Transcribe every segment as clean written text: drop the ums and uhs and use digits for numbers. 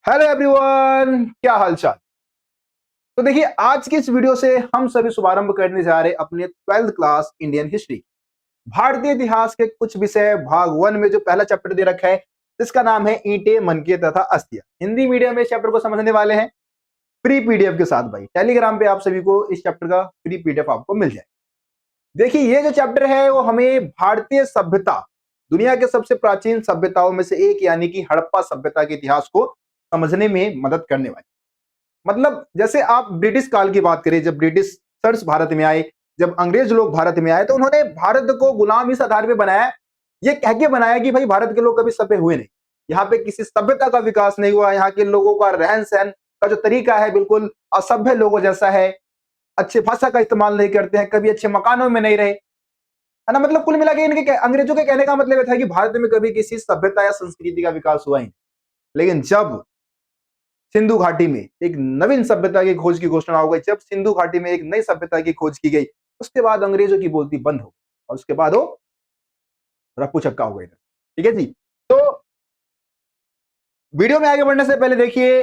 Hello everyone, क्या हालचाल। तो देखिए, आज की इस वीडियो से हम सभी शुभारंभ करने जा रहे अपने 12th क्लास इंडियन हिस्ट्री भारतीय इतिहास के कुछ विषय भाग 1 में जो पहला चैप्टर दे रखा है, जिसका नाम है ईंटें, मनके तथा अस्थियां। हिंदी मीडियम में इस चैप्टर को समझने वाले हैं फ्री पीडीएफ के साथ। भाई टेलीग्राम पे आप सभी को इस चैप्टर का फ्री पीडीएफ आपको मिल जाए। देखिए, ये जो चैप्टर है वो हमें भारतीय सभ्यता, दुनिया के सबसे प्राचीन सभ्यताओं में से एक यानी कि हड़प्पा सभ्यता के इतिहास को समझने में मदद करने वाली। मतलब जैसे आप ब्रिटिश काल की बात करें, जब ब्रिटिशर्स भारत में आए, जब अंग्रेज लोग भारत में आए, तो उन्होंने भारत को गुलाम इस आधार पे बनाया, ये कह के बनाया कि भाई भारत के लोग कभी सभ्य हुए नहीं, यहाँ पे किसी सभ्यता का विकास नहीं हुआ, यहाँ के लोगों का रहन सहन का जो तरीका है बिल्कुल असभ्य लोगों जैसा है, अच्छे भाषा का इस्तेमाल नहीं करते हैं, कभी अच्छे मकानों में नहीं रहे, है ना। मतलब कुल मिला के इनके अंग्रेजों के कहने का मतलब ये था कि भारत में कभी किसी सभ्यता या संस्कृति का विकास हुआ ही नहीं। लेकिन जब सिंधु घाटी में एक नवीन सभ्यता की खोज की घोषणा हो गई, जब सिंधु घाटी में एक नई सभ्यता की खोज की गई, उसके बाद अंग्रेजों की बोलती बंद हो गई और उसके बाद वो रफू चक्का हो गई। ठीक है जी। तो वीडियो में आगे बढ़ने से पहले देखिए,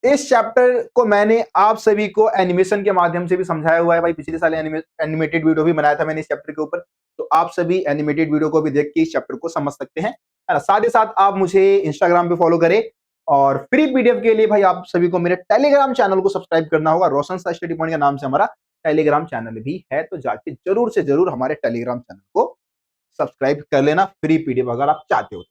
इस चैप्टर को मैंने आप सभी को एनिमेशन के माध्यम से भी समझाया हुआ है। भाई पिछले साल एनिमेटेड वीडियो भी बनाया था मैंने इस चैप्टर के ऊपर, तो आप सभी एनिमेटेड वीडियो को भी देख के इस चैप्टर को समझ सकते हैं, है ना। साथ ही साथ आप मुझे इंस्टाग्राम पे फॉलो करें और फ्री पीडीएफ के लिए भाई आप सभी को मेरे टेलीग्राम चैनल को सब्सक्राइब करना होगा। रोशन सा स्टडी पॉइंट के नाम से हमारा टेलीग्राम चैनल भी है, तो जाके जरूर से जरूर हमारे टेलीग्राम चैनल को सब्सक्राइब कर लेना, फ्री पीडीएफ अगर आप चाहते हो।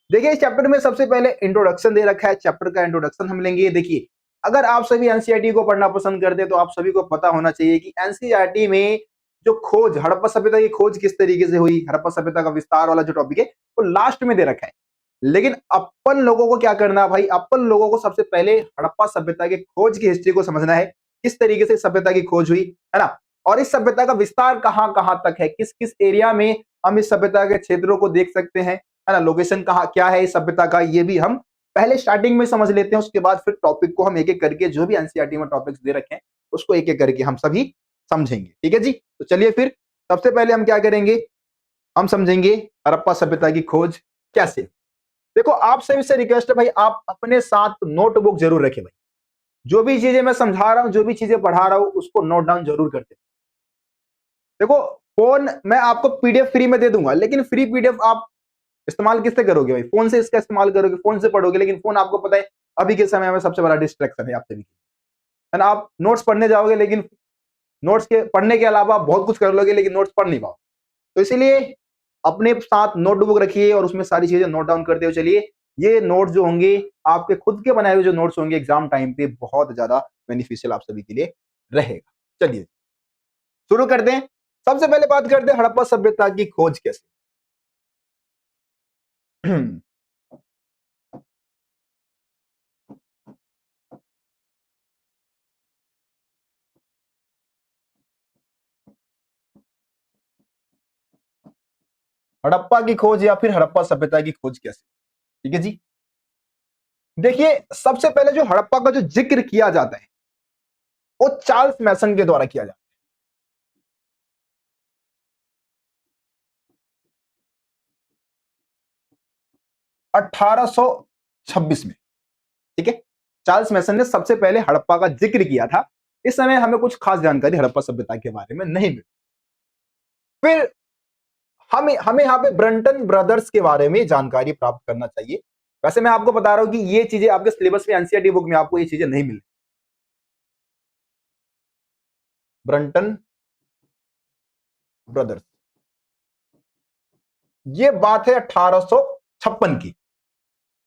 देखिए, इस चैप्टर में सबसे पहले इंट्रोडक्शन दे रखा है, चैप्टर का इंट्रोडक्शन हम लेंगे। देखिए, अगर आप सभी एनसीईआरटी को पढ़ना पसंद करते हैं तो आप सभी को पता होना चाहिए कि एनसीईआरटी में जो खोज, हड़प्पा सभ्यता की खोज किस तरीके से हुई, हड़प्पा सभ्यता का विस्तार वाला जो टॉपिक है वो लास्ट में दे रखा है। लेकिन अपन लोगों को क्या करना है भाई, अपन लोगों को सबसे पहले हड़प्पा सभ्यता की खोज की हिस्ट्री को समझना है, किस तरीके से सभ्यता की खोज हुई, है ना। और इस सभ्यता का विस्तार कहां कहां तक है, किस किस एरिया में हम इस सभ्यता के क्षेत्रों को देख सकते हैं, है ना। लोकेशन कहाँ क्या है इस सभ्यता का, ये भी हम पहले स्टार्टिंग में समझ लेते हैं। उसके बाद फिर टॉपिक को हम एक एक करके, जो भी एनसीईआरटी में टॉपिक्स दे रखे हैं उसको एक एक करके हम सभी समझेंगे। ठीक है जी। तो चलिए फिर सबसे पहले हम क्या करेंगे, हम समझेंगे हड़प्पा सभ्यता की खोज कैसे। देखो, आप सभी से रिक्वेस्ट है भाई, आप अपने साथ नोटबुक जरूर रखें भाई। जो भी चीजें मैं समझा रहा हूं, जो भी चीजें पढ़ा रहा हूं, उसको नोट डाउन जरूर करते। देखो, फोन मैं आपको पीडीएफ फ्री में दे दूंगा, लेकिन फ्री पीडीएफ आप इस्तेमाल किससे करोगे भाई, फोन से इसका इस्तेमाल करोगे, फोन से पढ़ोगे। लेकिन फोन आपको पता है अभी के समय में सबसे बड़ा डिस्ट्रैक्शन है आप सभी के, है ना। आप नोट्स पढ़ने जाओगे, लेकिन नोट्स के पढ़ने के अलावा आप बहुत कुछ कर लोगे, लेकिन नोट्स पढ़ नहीं पाओ। तो इसीलिए अपने साथ नोटबुक रखिए और उसमें सारी चीजें नोट डाउन करते हुए चलिए। ये नोट्स जो होंगे आपके खुद के बनाए हुए जो नोट्स होंगे, एग्जाम टाइम पे बहुत ज्यादा बेनिफिशियल आप सभी के लिए रहेगा। चलिए शुरू करते हैं। सबसे पहले बात करते हैं हड़प्पा सभ्यता की खोज कैसे। हड़प्पा की खोज या फिर हड़प्पा सभ्यता की खोज कैसे। ठीक है जी। देखिए, सबसे पहले जो हड़प्पा का जो जिक्र किया जाता है वो चार्ल्स मैसन के द्वारा किया जाता 1826 में। ठीक है, चार्ल्स मैसन ने सबसे पहले हड़प्पा का जिक्र किया था। इस समय हमें कुछ खास जानकारी हड़प्पा सभ्यता के बारे में नहीं मिली। फिर हमें हमें यहाँ पे ब्रंटन ब्रदर्स के बारे में जानकारी प्राप्त करना चाहिए। वैसे मैं आपको बता रहा हूं कि ये चीजें आपके सिलेबस में, एनसीईआरटी बुक में आपको ये चीजें नहीं मिली। ब्रंटन ब्रदर्स, ये बात है 1856 की।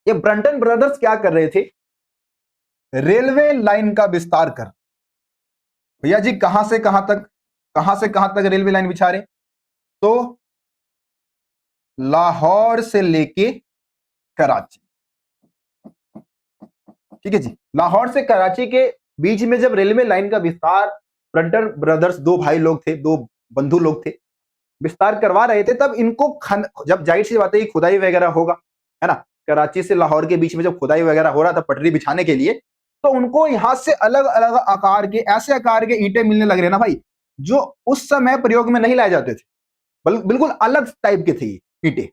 ये ब्रंटन ब्रदर्स क्या कर रहे थे, रेलवे लाइन का विस्तार कर। भैया जी, कहां से कहां तक रेलवे लाइन बिछा रहे, तो लाहौर से लेके कराची। ठीक है जी, लाहौर से कराची के बीच में जब रेलवे लाइन का विस्तार ब्रंटन ब्रदर्स, दो भाई लोग थे, दो बंधु लोग थे, विस्तार करवा रहे थे, तब इनको जब जाहिर सी बात है कि खुदाई वगैरह होगा, है ना। कराची से लाहौर के बीच में जब खुदाई वगैरह हो रहा था पटरी बिछाने के लिए, तो उनको यहां से अलग अलग आकार के, ऐसे आकार के ईंटें मिलने लग रहे ना भाई, जो उस समय प्रयोग में नहीं लाए जाते थे, बिल्कुल अलग टाइप के थे ईंटें।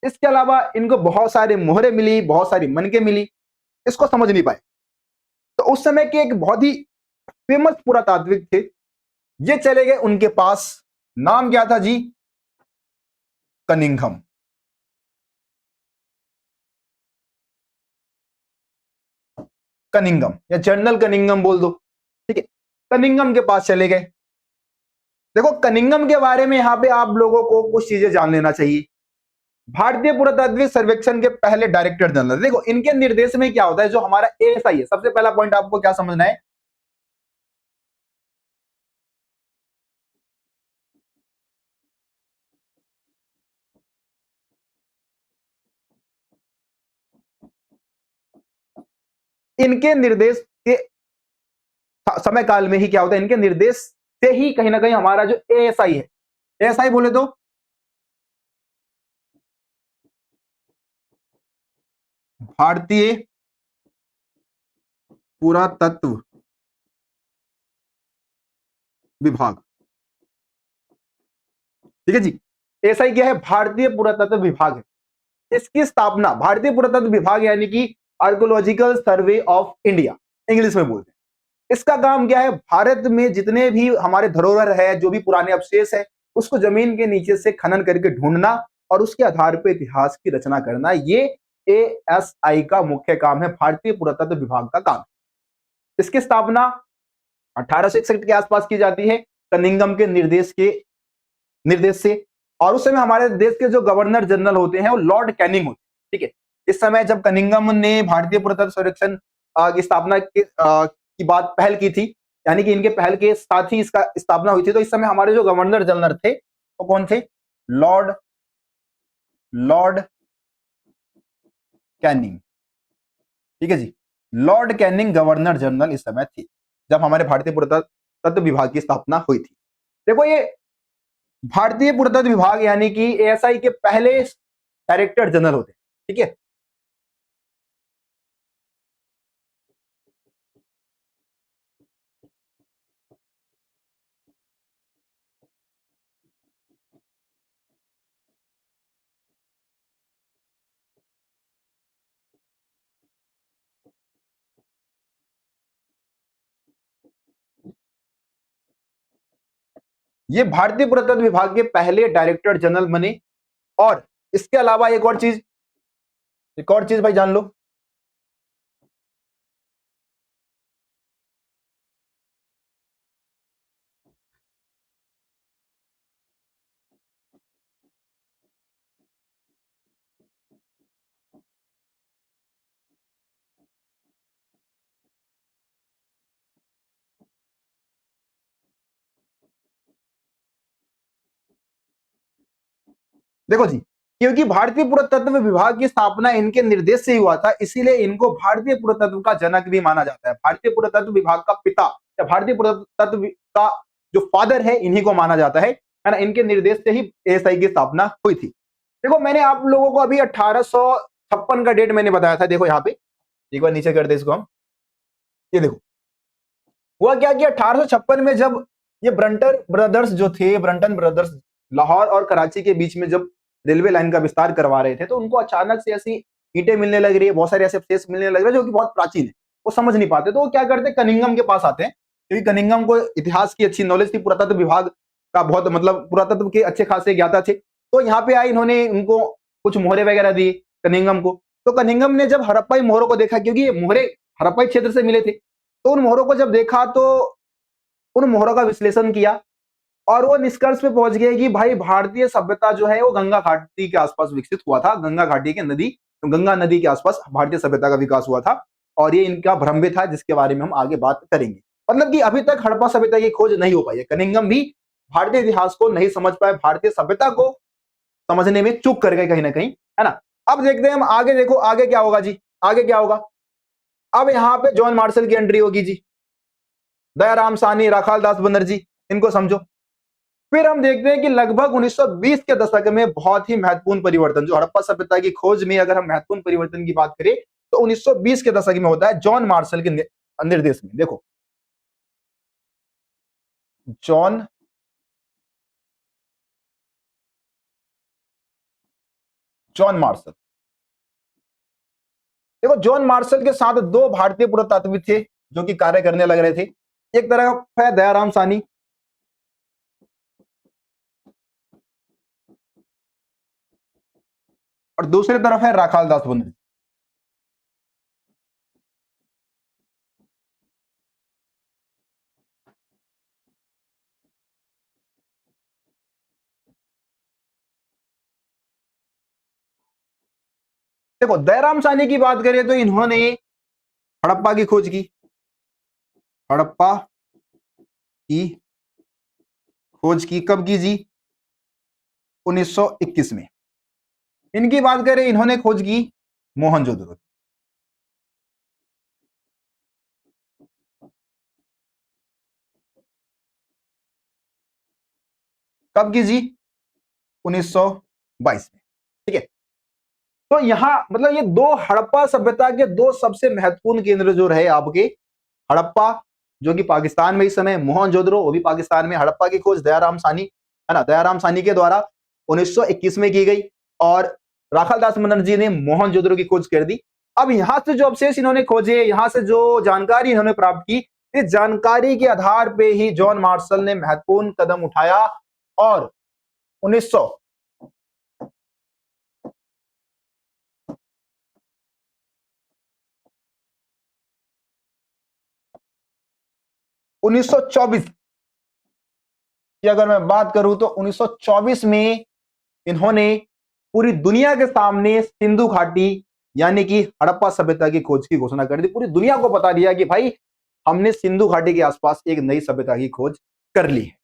इसके अलावा इनको बहुत सारे मोहरे मिली, बहुत सारी मनके मिली। इसको समझ नहीं पाए। तो उस समय के एक बहुत ही फेमस पुरातात्विक थे, ये चले गए उनके पास। नाम क्या था जी? कनिंघम। कनिंघम या जनरल कनिंघम बोल दो, ठीक है। कनिंघम के पास चले गए। देखो कनिंघम के बारे में यहां पे आप लोगों को कुछ चीजें जान लेना चाहिए। भारतीय पुरातात्विक सर्वेक्षण के पहले डायरेक्टर जनरल, देखो इनके निर्देश में क्या होता है, जो हमारा एएसआई है, सबसे पहला पॉइंट आपको क्या समझना है, इनके निर्देश के समय काल में ही क्या होता है, इनके निर्देश से ही कहीं ना कहीं हमारा जो एएसआई है, एएसआई बोले तो भारतीय पुरातत्व विभाग, ठीक है जी। एएसआई क्या है? भारतीय पुरातत्व विभाग है। इसकी स्थापना भारतीय पुरातत्व विभाग यानी कि archaeological survey of India, English में बोलते हैं। इसका काम क्या है? भारत में जितने भी हमारे धरोहर है, जो भी पुराने अवशेष है, उसको जमीन के नीचे से खनन करके ढूंढना और उसके आधार पर इतिहास की रचना करना, ये एएसआई का मुख्य काम है, भारतीय पुरातत्व विभाग का काम। इसकी स्थापना 1861 के आसपास की जाती है, कनिंघम के निर्देश से। और उस समय हमारे देश के जो गवर्नर जनरल होते हैं वो लॉर्ड कैनिंग होते हैं, ठीक है। इस समय जब कनिंघम ने भारतीय पुरातत्व सर्वेक्षण की स्थापना की बात पहल की थी, यानी कि इनके पहल के साथ ही इसका स्थापना हुई थी, तो इस समय हमारे जो गवर्नर जनरल थे वो कौन थे? लॉर्ड लॉर्ड कैनिंग, ठीक है जी। लॉर्ड कैनिंग गवर्नर जनरल इस समय थे जब हमारे भारतीय पुरातत्व विभाग की स्थापना हुई थी। देखो ये भारतीय पुरातत्व विभाग यानी कि एएसआई के पहले डायरेक्टर जनरल होते हैं, ठीक है। ये भारतीय पुरातत्व विभाग के पहले डायरेक्टर जनरल बने। और इसके अलावा एक और चीज भाई जान लो, देखो जी, क्योंकि भारतीय पुरातत्व विभाग की स्थापना इनके निर्देश से ही हुआ था, इसीलिए इनको भारतीय पुरातत्व का जनक भी माना जाता है। भारतीय पुरातत्व विभाग का पिता या भारतीय पुरातत्व का जो फादर है, इन्हीं को माना जाता है ना। इनके निर्देश से ही एएसआई की स्थापना हुई थी। देखो मैंने आप लोगों को अभी 1856 का डेट मैंने बताया था। देखो यहाँ पे एक बार नीचे कर दे इसको हम, ये देखो हुआ क्या कि 1856 में जब ये ब्रंटन ब्रदर्स लाहौर और कराची के बीच में जब रेलवे लाइन का विस्तार करवा रहे थे, तो उनको अचानक से ऐसी ईंटें मिलने लग रही है, बहुत सारे ऐसे अवशेष मिलने लग रहे हैं जो कि बहुत प्राचीन है, वो समझ नहीं पाते। तो वो क्या करते, कनिंघम के पास आते हैं, क्योंकि कनिंघम को इतिहास की अच्छी नॉलेज थी, पुरातत्व विभाग का बहुत मतलब पुरातत्व के अच्छे खासे ज्ञाता थे। तो यहाँ पे आए, इन्होंने उनको कुछ मोहरे वगैरह दिए कनिंघम को। तो कनिंघम ने जब हड़प्पाई मोहरों को देखा, क्योंकि ये मोहरे हड़प्पाई क्षेत्र से मिले थे, तो उन मोहरों को जब देखा तो उन मोहरों का विश्लेषण किया और वो निष्कर्ष पे पहुंच गए कि भाई भारतीय सभ्यता जो है वो गंगा घाटी के आसपास विकसित हुआ था। गंगा घाटी के नदी, तो गंगा नदी के आसपास भारतीय सभ्यता का विकास हुआ था और ये इनका भ्रम भी था, जिसके बारे में हम आगे बात करेंगे। मतलब कि अभी तक हड़प्पा सभ्यता की खोज नहीं हो पाई है। कनिंघम भी भारतीय इतिहास को नहीं समझ पाए, भारतीय सभ्यता को समझने में चूक कर गए कहीं ना कहीं, है ना। अब देखते हैं हम आगे, देखो आगे क्या होगा जी, आगे क्या होगा। अब यहाँ पे जॉन मार्शल की एंट्री होगी जी, दयाराम साहनी, राखाल दास बनर्जी, इनको समझो। फिर हम देखते हैं कि लगभग 1920 के दशक में बहुत ही महत्वपूर्ण परिवर्तन, जो हड़प्पा सभ्यता की खोज में अगर हम महत्वपूर्ण परिवर्तन की बात करें तो 1920 के दशक में होता है, जॉन मार्शल के निर्देश में। देखो जॉन जॉन मार्शल, देखो जॉन मार्शल के साथ दो भारतीय पुरातत्वविद थे जो कि कार्य करने लग रहे थे। एक तरफ है दयाराम साहनी, और दूसरी तरफ है राखाल दास बनर्जी। देखो दयाराम साहनी की बात करें तो इन्होंने हड़प्पा की खोज की, हड़प्पा की खोज की कब की जी? 1921 में। इनकी बात करें इन्होंने खोज की मोहनजोदड़ो। कब की जी? 1922 में। ठीक है, तो यहां मतलब ये दो हड़प्पा सभ्यता के दो सबसे महत्वपूर्ण केंद्र जो रहे आपके, हड़प्पा जो कि पाकिस्तान में इस समय, मोहनजोदड़ो वो भी पाकिस्तान में। हड़प्पा की खोज दयाराम साहनी, है ना, दयाराम साहनी के द्वारा 1921 में की गई, और राखाल दास बनर्जी ने मोहनजोदड़ो की खोज कर दी। अब यहां से जो अवशेष इन्होंने खोजे, यहां से जो जानकारी इन्होंने प्राप्त की, इस जानकारी के आधार पे ही जॉन मार्शल ने महत्वपूर्ण कदम उठाया और 1924 की अगर मैं बात करूं तो 1924 में इन्होंने पूरी दुनिया के सामने सिंधु घाटी यानी कि हड़प्पा सभ्यता की खोज की घोषणा कर दी। पूरी दुनिया को बता दिया कि भाई हमने सिंधु घाटी के आसपास एक नई सभ्यता की खोज कर ली है।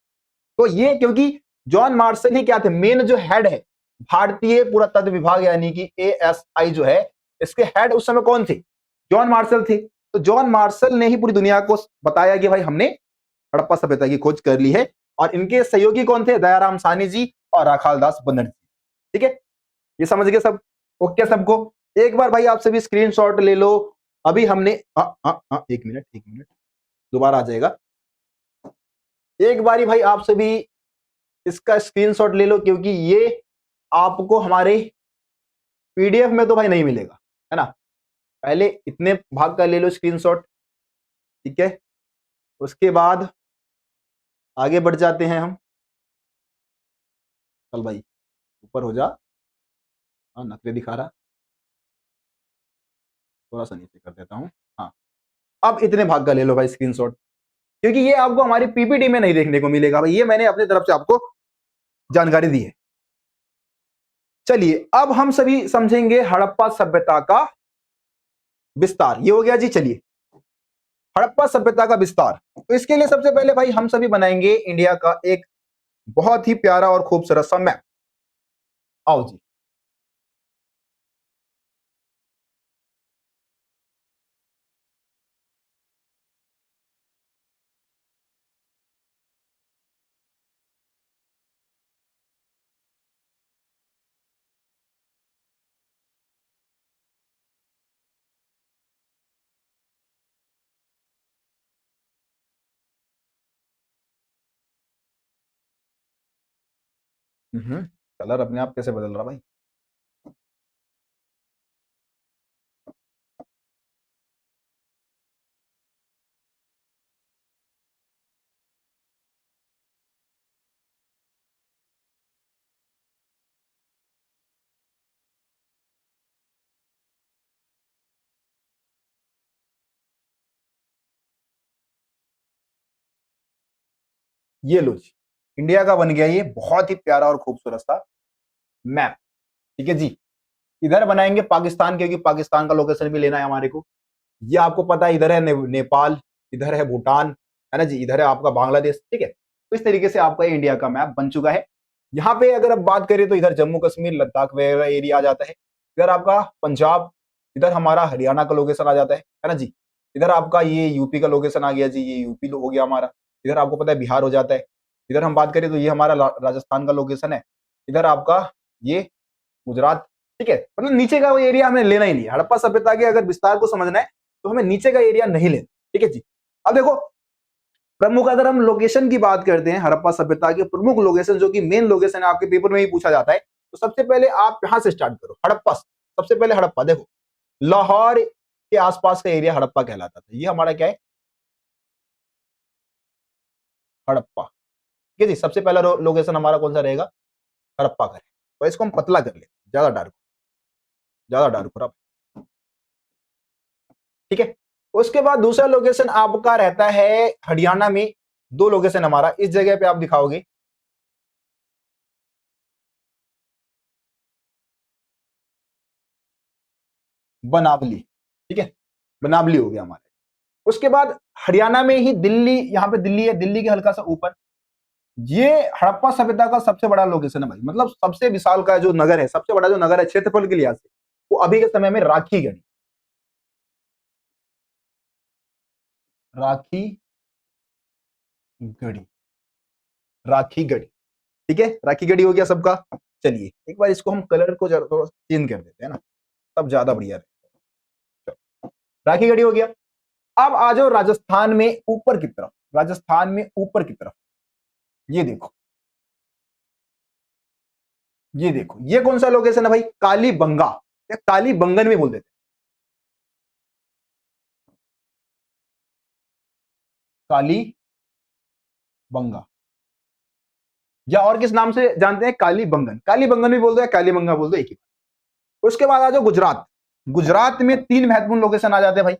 तो ये क्योंकि जॉन मार्शल ही क्या थे, मेन जो हेड है भारतीय पुरातत्व विभाग यानी कि ASI जो है, इसके हेड उस समय कौन थे? जॉन मार्शल थे। तो जॉन मार्शल ने ही पूरी दुनिया को बताया कि भाई हमने हड़प्पा सभ्यता की खोज कर ली है, और इनके सहयोगी कौन थे? दयाराम साहनी जी और राखाल दास बनर्जी। ठीक है, ये समझ गए सब? ओके सबको? एक बार भाई आप सभी स्क्रीनशॉट ले लो। अभी हमने एक मिनट, एक मिनट, दोबारा आ जाएगा। एक बारी भाई आप सभी इसका स्क्रीनशॉट ले लो, क्योंकि ये आपको हमारे PDF में तो भाई नहीं मिलेगा, है ना। पहले इतने भाग का ले लो स्क्रीनशॉट, ठीक है, उसके बाद आगे बढ़ जाते हैं हम। चल भाई ऊपर हो जा, हाँ नखरे दिखा रहा, थोड़ा सा नीचे कर देता हूँ। हाँ, अब इतने भाग का ले लो भाई स्क्रीनशॉट, क्योंकि ये आपको हमारी PPT में नहीं देखने को मिलेगा भाई, ये मैंने अपनी तरफ से आपको जानकारी दी है। चलिए अब हम सभी समझेंगे हड़प्पा सभ्यता का विस्तार। ये हो गया जी। चलिए हड़प्पा सभ्यता का विस्तार, तो इसके लिए सबसे पहले भाई हम सभी बनाएंगे इंडिया का एक बहुत ही प्यारा और खूबसूरत सा मैप। आओ जी। कलर अपने आप कैसे बदल रहा भाई? ये लो जी, इंडिया का बन गया ये बहुत ही प्यारा और खूबसूरत सा मैप। ठीक है जी। इधर बनाएंगे पाकिस्तान, क्योंकि पाकिस्तान का लोकेशन भी लेना है हमारे को। ये आपको पता है, इधर है नेपाल, इधर है भूटान, है ना जी, इधर है आपका बांग्लादेश। ठीक है, तो इस तरीके से आपका इंडिया का मैप बन चुका है। यहाँ पे अगर आप बात करें तो इधर जम्मू कश्मीर लद्दाख वगैरह एरिया आ जाता है, इधर आपका पंजाब, इधर हमारा हरियाणा का लोकेशन आ जाता है ना जी। इधर आपका ये यूपी का लोकेशन आ गया जी, ये यूपी हो गया हमारा। इधर आपको पता है बिहार हो जाता है। इधर हम बात करें तो ये हमारा राजस्थान का लोकेशन है। इधर आपका ये गुजरात। ठीक है, मतलब नीचे का वो एरिया हमें लेना ही नहीं है। हड़प्पा सभ्यता के अगर विस्तार को समझना है तो हमें नीचे का एरिया नहीं लेना। ठीक है जी। अब देखो प्रमुख, अगर हम लोकेशन की बात करते हैं, हड़प्पा सभ्यता के प्रमुख लोकेशन जो कि मेन लोकेशन है, आपके पेपर में ही पूछा जाता है, तो सबसे पहले आप यहां से स्टार्ट करो, हड़प्पा। सबसे पहले हड़प्पा देखो, लाहौर के आसपास का एरिया हड़प्पा कहलाता था। ये हमारा क्या है, हड़प्पा। ठीक है जी, सबसे पहला लोकेशन हमारा कौन सा रहेगा, हड़प्पा का। तो इसको हम पतला कर ले, ज्यादा डार्क, ज्यादा डार्क हो रहा। ठीक है, उसके बाद दूसरा लोकेशन आपका रहता है हरियाणा में। दो लोकेशन हमारा इस जगह पे आप दिखाओगे, बनावली। ठीक है, बनावली हो गया हमारा। उसके बाद हरियाणा में ही दिल्ली, यहां पे दिल्ली है, दिल्ली के हल्का सा ऊपर ये हड़प्पा सभ्यता का सबसे बड़ा लोकेशन है भाई, मतलब सबसे विशाल का जो नगर है, सबसे बड़ा जो नगर है क्षेत्रफल के लिहाज से, वो अभी के समय में राखीगढ़ी, राखी गढ़ी, राखी गढ़ी। ठीक है, राखी गढ़ी हो गया सबका। चलिए एक बार इसको हम कलर को जरा थोड़ा चेंज कर देते हैं ना, तब ज्यादा बढ़िया रहे। राखी गढ़ी हो गया। अब आ जाओ राजस्थान में ऊपर की तरफ, राजस्थान में ऊपर की तरफ, ये देखो, ये देखो, ये कौन सा लोकेशन है भाई, कालीबंगा या कालीबंगन में बोल देते हैं, कालीबंगा, या और किस नाम से जानते हैं, कालीबंगन, कालीबंगन भी बोल दो या कालीबंगा बोल दो, एक ही। उसके बाद आ जाओ गुजरात। गुजरात में तीन महत्वपूर्ण लोकेशन आ जाते हैं भाई।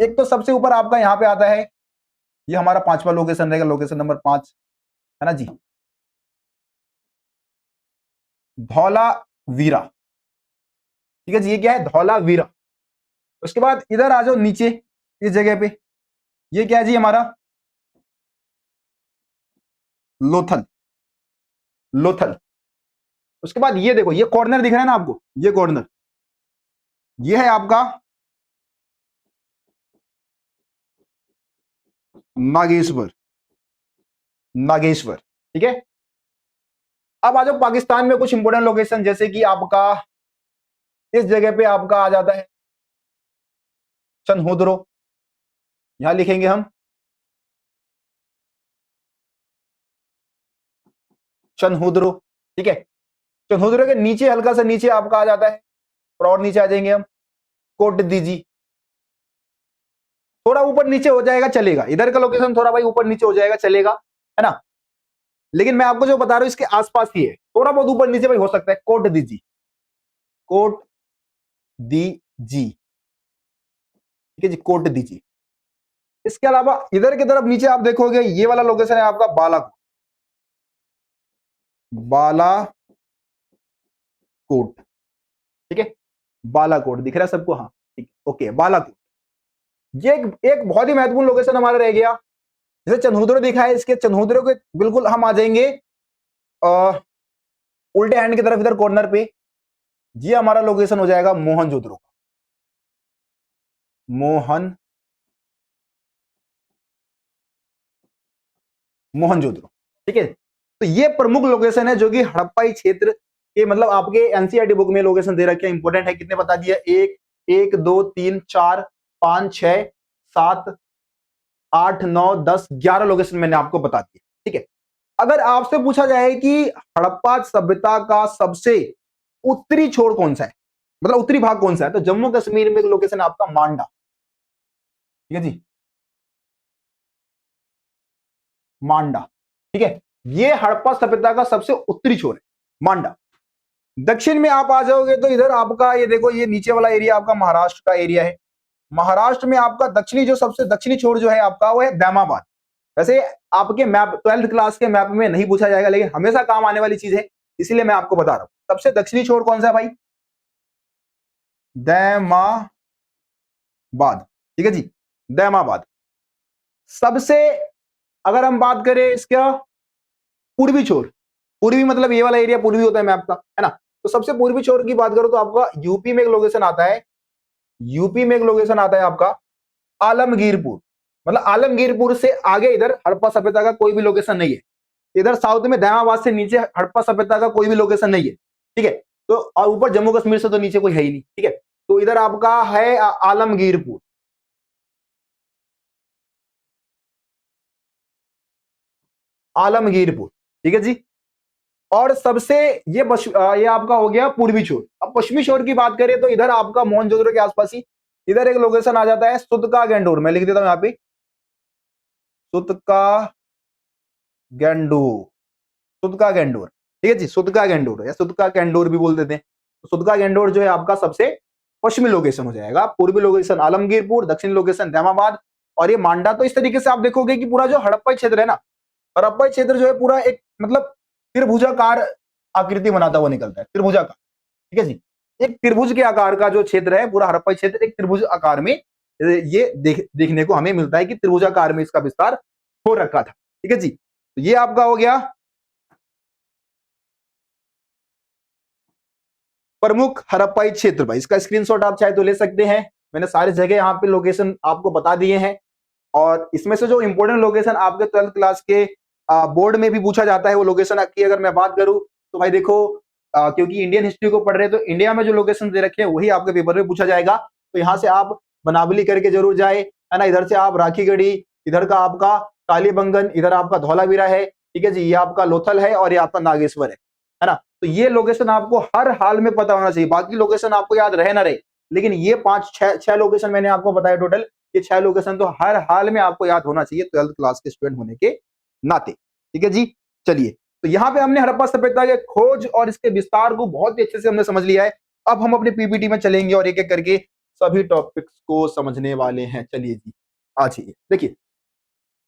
एक तो सबसे ऊपर आपका यहां पे आता है, ये हमारा पांचवा लोकेशन रहेगा, लोकेशन नंबर 5, है ना जी, धौला वीरा। ठीक है जी, ये क्या है, धौला वीरा। उसके बाद इधर आ जाओ नीचे इस जगह पे, ये क्या है जी हमारा, लोथल, लोथल। उसके बाद ये देखो, ये कॉर्नर दिख रहा है ना आपको, ये कॉर्नर, ये है आपका नागेश्वर, नागेश्वर। ठीक है, अब आ जाओ पाकिस्तान में कुछ इंपोर्टेंट लोकेशन, जैसे कि आपका इस जगह पे आपका आ जाता है चनहुद्रो, यहां लिखेंगे हम चनहुद्रो। ठीक है, चनहुद्रो के नीचे हल्का सा नीचे आपका आ जाता है, और नीचे आ जाएंगे हम कोट दीजी, थोड़ा ऊपर नीचे हो जाएगा चलेगा, इधर का लोकेशन थोड़ा भाई ऊपर नीचे हो जाएगा चलेगा, है ना, लेकिन मैं आपको जो बता रहा हूं इसके आसपास ही है, थोड़ा बहुत ऊपर नीचे भाई हो सकता है, कोट दीजी, कोट दीजी। ठीक है जी, कोट दीजी। इसके अलावा इधर की तरफ नीचे आप देखोगे, ये वाला लोकेशन है आपका बालाकोट, बालाकोट। ठीक है, बालाकोट दिख रहा है सबको, हाँ ठीक है, ओके, बालाकोट। ये एक बहुत ही महत्वपूर्ण लोकेशन हमारा रह गया। जैसे चंदुद्रो दिखा है, इसके चंदुद्रो के बिल्कुल हम आ जाएंगे उल्टे हैंड की तरफ, इधर कॉर्नर पे, ये हमारा लोकेशन हो जाएगा मोहनजोदड़ो, मोहन मोहनजोदड़ो। ठीक है, तो ये प्रमुख लोकेशन है जो कि हड़प्पाई क्षेत्र के, मतलब आपके एनसीईआरटी बुक में लोकेशन दे रखे हैं, इंपोर्टेंट है। कितने बता दिया, एक, एक, दो, तीन, चार, पांच, छह, सात, आठ, नौ, 10, 11 लोकेशन मैंने आपको बता दिया। ठीक है, अगर आपसे पूछा जाए कि हड़प्पा सभ्यता का सबसे उत्तरी छोर कौन सा है, मतलब उत्तरी भाग कौन सा है, तो जम्मू कश्मीर में लोकेशन है आपका मांडा। ठीक है जी, मांडा। ठीक है, ये हड़प्पा सभ्यता का सबसे उत्तरी छोर है, मांडा। दक्षिण में आप आ जाओगे तो इधर आपका ये देखो, ये नीचे वाला एरिया आपका महाराष्ट्र का एरिया है। महाराष्ट्र में आपका दक्षिणी, जो सबसे दक्षिणी छोर जो है आपका, वो है दैमाबाद। वैसे आपके मैप 12th क्लास के मैप में नहीं पूछा जाएगा, लेकिन हमेशा काम आने वाली चीज है, इसीलिए मैं आपको बता रहा हूं। सबसे दक्षिणी छोर कौन सा है भाई, दैमाबाद। ठीक है जी, दैमाबाद। सबसे, अगर हम बात करें इसका पूर्वी छोर, पूर्वी मतलब ये वाला एरिया पूर्वी होता है मैप का, है ना, तो सबसे पूर्वी छोर की बात करो तो आपका यूपी में एक लोकेशन आता है, यूपी में एक लोकेशन आता है आपका आलमगीरपुर। मतलब आलमगीरपुर से आगे इधर हड़प्पा सभ्यता का कोई भी लोकेशन नहीं है। इधर साउथ में दयामाबाद से नीचे हड़प्पा सभ्यता का कोई भी लोकेशन नहीं है। ठीक है, तो और ऊपर जम्मू कश्मीर से तो नीचे कोई है ही नहीं। ठीक है, तो इधर आपका है आलमगीरपुर, आलमगीरपुर। ठीक है जी, और सबसे ये आपका हो गया पूर्वी छोर। अब पश्चिमी छोर की बात करें तो इधर आपका मोहनजोदड़ो के आसपास ही इधर एक लोकेशन आ जाता है सुतका गैंडोर। मैं लिख देता हूं यहाँ पे सुतका गैंडोर, सुतका गैंडोर, ठीक है जी, सुतका गैंडोर या सुतका गैंडोर भी बोल देते हैं। तो सुतका गैंडोर जो है आपका सबसे पश्चिमी लोकेशन हो जाएगा। पूर्वी लोकेशन आलमगीरपुर, दक्षिण लोकेशन दैमाबाद और ये मांडा। तो इस तरीके से आप देखोगे कि पूरा जो हड़प्पा क्षेत्र है ना, हड़प्पा क्षेत्र जो है पूरा एक मतलब त्रिभुजाकार आकृति बनाता हुआ निकलता है, त्रिभुजाकार, ठीक है जी। एक त्रिभुज के आकार का जो क्षेत्र है पूरा हड़प्पा क्षेत्र, एक त्रिभुज आकार में ये देखने को हमें मिलता है कि त्रिभुजाकार में इसका विस्तार हो रखा था, ठीक है जी। तो ये आपका हो गया प्रमुख हड़प्पाई क्षेत्र। भाई इसका स्क्रीनशॉट आप चाहे तो ले सकते हैं। मैंने सारी जगह यहाँ पे लोकेशन आपको बता दिए हैं और इसमें से जो इंपॉर्टेंट लोकेशन आपके 12th क्लास के बोर्ड में भी पूछा जाता है वो लोकेशन की अगर मैं बात करूं तो भाई देखो, क्योंकि इंडियन हिस्ट्री को पढ़ रहे हैं तो इंडिया में जो लोकेशन दे रखे हैं वही आपके पेपर में पूछा जाएगा। तो यहाँ से आप बनावली करके जरूर जाए, है ना। इधर से आप राखीगढ़ी, इधर का आपका कालीबंगन, इधर आपका धौलावीरा है, ठीक है जी, ये आपका लोथल है और ये आपका नागेश्वर है ना। तो ये लोकेशन आपको हर हाल में पता होना चाहिए। बाकी लोकेशन आपको याद रहे ना रहे, लेकिन ये 5 6 लोकेशन मैंने आपको बताया टोटल, ये 6 लोकेशन तो हर हाल में आपको याद होना चाहिए 12th क्लास के स्टूडेंट होने के नाते, ठीक है जी। चलिए, तो यहाँ पे हमने हड़प्पा सभ्यता के खोज और इसके विस्तार को बहुत ही अच्छे से हमने समझ लिया है। अब हम अपने पीपीटी में चलेंगे और एक एक करके सभी टॉपिक्स को समझने वाले हैं। चलिए जी, आ जाइए। देखिए,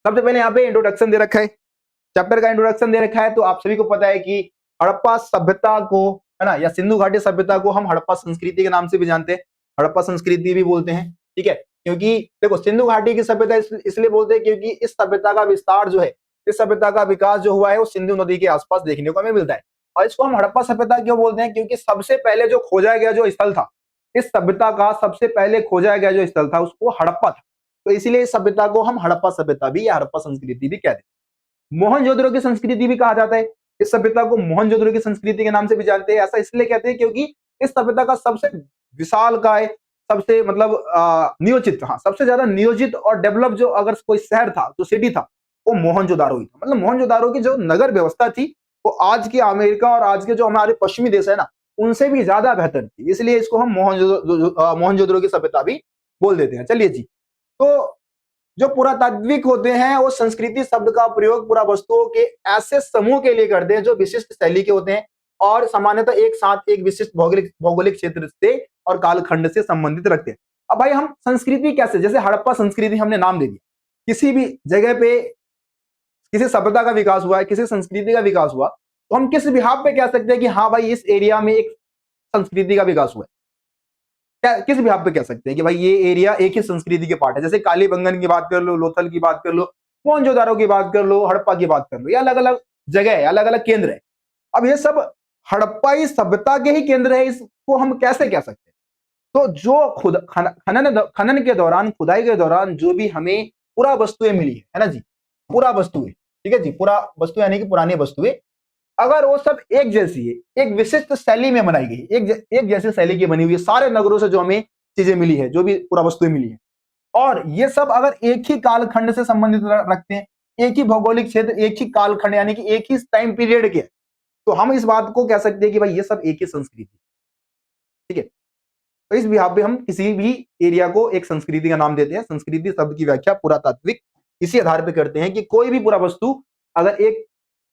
सबसे पहले यहाँ पे इंट्रोडक्शन दे रखा है, चैप्टर का इंट्रोडक्शन दे रखा है। तो आप सभी को पता है कि हड़प्पा सभ्यता को, है ना, या सिंधु घाटी सभ्यता को हम हड़प्पा संस्कृति के नाम से भी जानते हैं, हड़प्पा संस्कृति भी बोलते हैं, ठीक है। क्योंकि देखो सिंधु घाटी की सभ्यता इसलिए बोलते हैं क्योंकि इस सभ्यता का विस्तार जो है, इस सभ्यता का विकास जो हुआ है वो सिंधु नदी के आसपास देखने को हमें मिलता है। और इसको हम हड़प्पा सभ्यता क्यों बोलते हैं, क्योंकि सबसे पहले जो खोजा गया जो स्थल था, इस सभ्यता का सबसे पहले खोजा गया जो स्थल था उसको हड़प्पा था। तो इसीलिए इस सभ्यता को हम हड़प्पा सभ्यता भी या हड़प्पा संस्कृति भी कहते हैं। मोहनजोदड़ो की संस्कृति भी कहा जाता है, इस सभ्यता को मोहनजोदड़ो की संस्कृति के नाम से भी जानते हैं। ऐसा इसलिए कहते हैं क्योंकि इस सभ्यता का सबसे विशाल काय, सबसे मतलब नियोजित, हाँ सबसे ज्यादा नियोजित और डेवलप जो अगर कोई शहर था, जो सिटी था, वो मोहनजोदारो ही था। मतलब मोहनजोदारो की जो नगर व्यवस्था थी वो आज की अमेरिका और आज के जो हमारे पश्चिमी देश है ना, उनसे भी ज्यादा बेहतर थी। इसलिए इसको हम मोहनजोदड़ो की सभ्यता भी बोल देते हैं। चलिए जी, तो जो पुरातात्विक होते हैं वो संस्कृति शब्द का प्रयोग पूरा वस्तुओं के ऐसे समूह के लिए करते हैं जो विशिष्ट शैली के होते हैं और सामान्यतः एक साथ एक विशिष्ट भौगोलिक भौगोलिक क्षेत्र से और कालखंड से संबंधित रखते हैं। अब भाई हम संस्कृति कैसे, जैसे हड़प्पा संस्कृति हमने नाम दे दिया, किसी भी जगह पे किसी सभ्यता का विकास हुआ है, किसी संस्कृति का विकास हुआ, तो हम किस विभाग पे कह सकते हैं कि हाँ भाई इस एरिया में एक संस्कृति का विकास हुआ है। किस भी आप पे कह सकते हैं कि भाई ये एरिया एक ही संस्कृति के पार्ट है। जैसे कालीबंगन की बात कर लो, लोथल की बात कर लो, मोहनजोदारो की बात कर लो, हड़प्पा की बात कर लो, ये अलग अलग जगह है, अलग अलग केंद्र है। अब ये सब हड़प्पाई सभ्यता के ही केंद्र है, इसको हम कैसे कह सकते हैं। तो जो खुद खनन के दौरान, खुदाई के दौरान जो भी हमें पूरा वस्तुएं मिली है ना जी, पूरा वस्तुएं, ठीक है जी, पूरा वस्तु यानी कि पुरानी वस्तुएं, अगर वो सब एक जैसी है, एक विशिष्ट शैली में बनाई गई, एक जैसी शैली की बनी हुई है, सारे नगरों से जो हमें चीजें मिली है, जो भी पूरा वस्तुएं मिली है, और ये सब अगर एक ही कालखंड से संबंधित रखते हैं, एक ही भौगोलिक क्षेत्र, एक ही कालखंड यानी कि एक ही टाइम पीरियड के, तो हम इस बात को कह सकते हैं कि भाई ये सब एक ही संस्कृति, ठीक है। तो इस बिहाफ पे हम किसी भी एरिया को एक संस्कृति का नाम देते हैं। संस्कृति शब्द की व्याख्या पुरातात्विक इसी आधार पर करते हैं कि कोई भी पूरा वस्तु अगर एक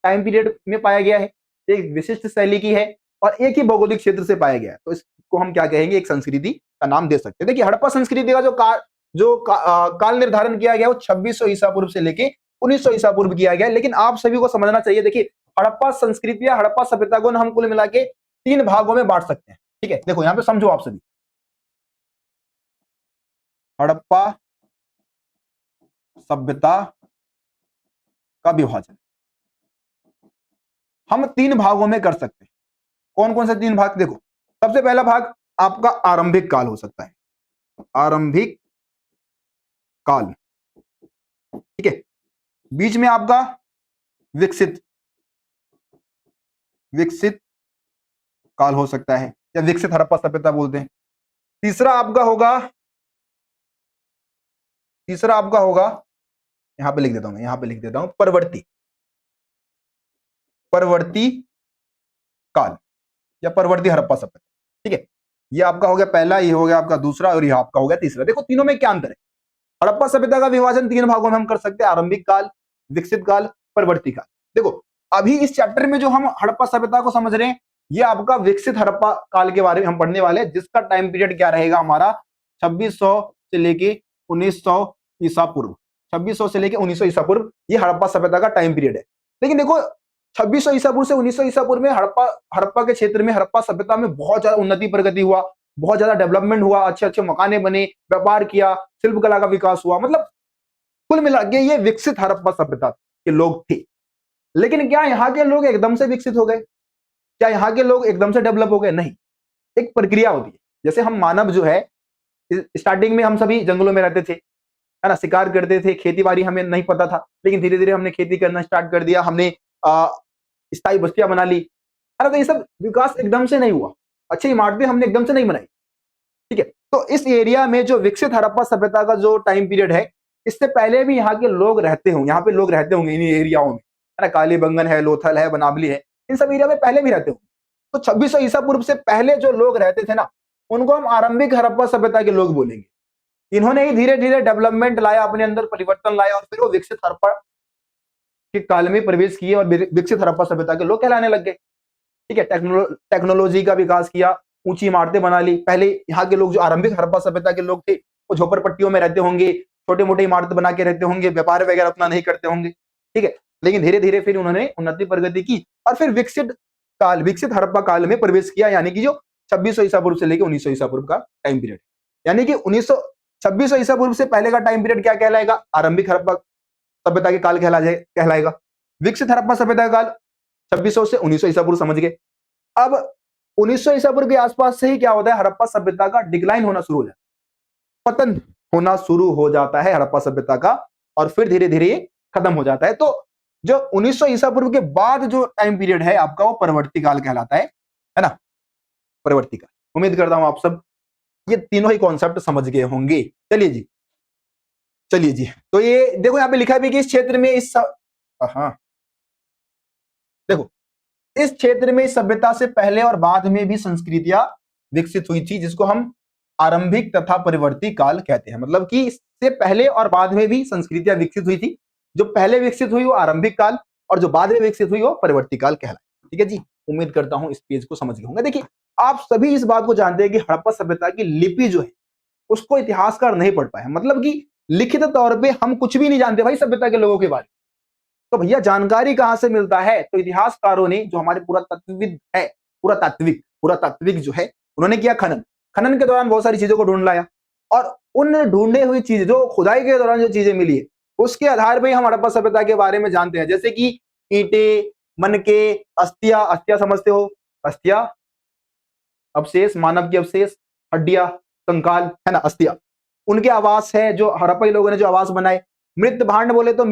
टाइम पीरियड में पाया गया है, एक विशिष्ट शैली की है और एक ही भौगोलिक क्षेत्र से पाया गया है, तो इसको हम क्या कहेंगे, एक संस्कृति का नाम दे सकते हैं। देखिए हड़प्पा संस्कृति का काल निर्धारण किया गया वो 2600 ईसा पूर्व से लेके 1900 ईसा पूर्व किया गया। लेकिन आप सभी को समझना चाहिए, देखिए हड़प्पा संस्कृति या हड़प्पा सभ्यता को हम कुल मिला के 3 भागों में बांट सकते हैं, ठीक है। देखो यहाँ पे समझो आप सभी, हड़प्पा सभ्यता का विभाजन हम 3 भागों में कर सकते हैं। कौन कौन से 3 भाग, देखो सबसे पहला भाग आपका आरंभिक काल हो सकता है, आरंभिक काल, ठीक है। बीच में आपका विकसित विकसित काल हो सकता है या विकसित हड़प्पा सभ्यता बोलते हैं। तीसरा आपका होगा यहां पे लिख देता हूं, मैं यहां पे लिख देता हूं परवर्ती काल या परवर्ती हड़प्पा सभ्यता। ठीक है, ये आपका हो गया पहला, ये हो गया आपका दूसरा और ये आपका हो गया तीसरा। देखो तीनों में क्या अंतर है। हड़प्पा सभ्यता का विभाजन 3 भागों में हम कर सकते हैं, आरंभिक काल, विकसित काल, परवर्ती काल। देखो अभी इस चैप्टर में जो हम हड़प्पा सभ्यता को समझ रहे हैं, ये आपका विकसित हड़प्पा काल के बारे में हम पढ़ने वाले हैं, जिसका टाइम पीरियड क्या रहेगा हमारा 2600 से लेके 1900 ईसा पूर्व। 2600 से लेके 1900 ईसा पूर्व ये हड़प्पा सभ्यता का टाइम पीरियड है। लेकिन देखो 2600 ईसा पूर्व से 1900 ईसा पूर्व में हड़प्पा के क्षेत्र में, हड़प्पा सभ्यता में बहुत ज्यादा उन्नति प्रगति हुआ, बहुत ज्यादा डेवलपमेंट हुआ, अच्छे अच्छे मकाने बने, व्यापार किया, शिल्पकला का विकास हुआ। मतलब कुल मिला के ये विकसित हड़प्पा सभ्यता के लोग थे। लेकिन क्या यहाँ के लोग एकदम से विकसित हो गए? क्या यहाँ के लोग एकदम से डेवलप हो गए? नहीं, एक प्रक्रिया होती है। जैसे हम मानव जो है, स्टार्टिंग में हम सभी जंगलों में रहते थे, है ना, शिकार करते थे, खेती बाड़ी हमें नहीं पता था, लेकिन धीरे धीरे हमने खेती करना स्टार्ट कर दिया, हमने स्थायी बस्तियां बना ली, है ना। तो ये सब विकास एकदम से नहीं हुआ, अच्छी इमारतें हमने एकदम से नहीं बनाई। ठीक है, तो इस एरिया में जो विकसित हड़प्पा सभ्यता का जो टाइम पीरियड है, इससे पहले भी यहाँ के लोग रहते होंगे, यहाँ पे लोग रहते होंगे इन एरियाओं में, है ना। कालीबंगन है, लोथल है, बनावली है, इन सब एरिया में पहले भी रहते होंगे। तो 2600 ईसा पूर्व से पहले जो लोग रहते थे ना, उनको हम आरंभिक हड़प्पा सभ्यता के लोग बोलेंगे। इन्होंने ही धीरे धीरे डेवलपमेंट लाया, अपने अंदर परिवर्तन लाया, और फिर वो विकसित हड़प्पा के काल में प्रवेश किए और विकसित हड़प्पा सभ्यता के लोग कहलाने लग गए। ठीक है, टेक्नोलॉजी का विकास किया, ऊंची इमारतें बना ली। पहले यहाँ के लोग जो आरंभिक हड़प्पा सभ्यता के लोग थे, वो झोपड़पट्टियों में रहते होंगे, छोटे मोटे इमारतें बना के रहते होंगे, व्यापार वगैरह उतना नहीं करते होंगे। ठीक है, लेकिन धीरे धीरे फिर उन्होंने उन्नति प्रगति की और फिर विकसित हड़प्पा काल में प्रवेश किया, यानी कि जो 2600 ईसा पूर्व से लेकर 1900 ईसा पूर्व का टाइम पीरियड। यानी कि 2600 ईसा पूर्व से पहले का टाइम पीरियड क्या कहलाएगा? आरंभिक हड़प्पा सभ्यता के काल कहलाएगा। विकसित हड़प्पा सभ्यता का काल 2600 से 1900 ईसा पूर्व, समझ गए। अब 1900 ईसा पूर्व के आसपास से ही क्या होता है, हड़प्पा सभ्यता का डिक्लाइन होना शुरू हो जाता है, पतन होना शुरू हो जाता है हड़प्पा सभ्यता का, और फिर धीरे धीरे खत्म हो जाता है। तो जो 1900 ईसा पूर्व के बाद जो टाइम पीरियड है आपका, वो परवर्ती काल कहलाता है ना, परवर्ती काल। उम्मीद करता हूं आप सब ये तीनों ही कॉन्सेप्ट समझ गए होंगे। चलिए जी, तो ये देखो यहाँ पे लिखा भी कि इस क्षेत्र में हाँ देखो, इस क्षेत्र में सभ्यता से पहले और बाद में भी संस्कृतियां विकसित हुई थी, जिसको हम आरंभिक तथा परिवर्ती काल कहते हैं। मतलब कि इससे पहले और बाद में भी संस्कृतियां विकसित हुई थी। जो पहले विकसित हुई वो आरंभिक काल, और जो बाद में विकसित हुई वो परिवर्ती काल कहलाए। ठीक है जी, उम्मीद करता हूं इस पेज को समझ गए होंगे। देखिए आप सभी इस बात को जानते हैं कि हड़प्पा सभ्यता की लिपि जो है उसको इतिहासकार नहीं पढ़ पाए, मतलब कि लिखित तौर पे हम कुछ भी नहीं जानते भाई सभ्यता के लोगों के बारे में। तो भैया जानकारी कहां से मिलता है? तो इतिहासकारों ने, जो हमारे पुरातात्विक है, पुरातात्विक जो है, उन्होंने किया खनन के दौरान बहुत सारी चीजों को ढूंढ लाया, और उन ढूंढे हुई चीज जो खुदाई के दौरान जो चीजें मिली है, उसके आधार पर हम हड़प्पा सभ्यता के बारे में जानते हैं। जैसे कि ईंटे, मनके, अस्थियां समझते हो, अस्थियां अवशेष, मानव के अवशेष, हड्डियां, कंकाल, है ना, अस्थियां, उनके आवास है, जो हड़प्पा लोगों ने जो आवास बनाए। मृत भांड बोले तो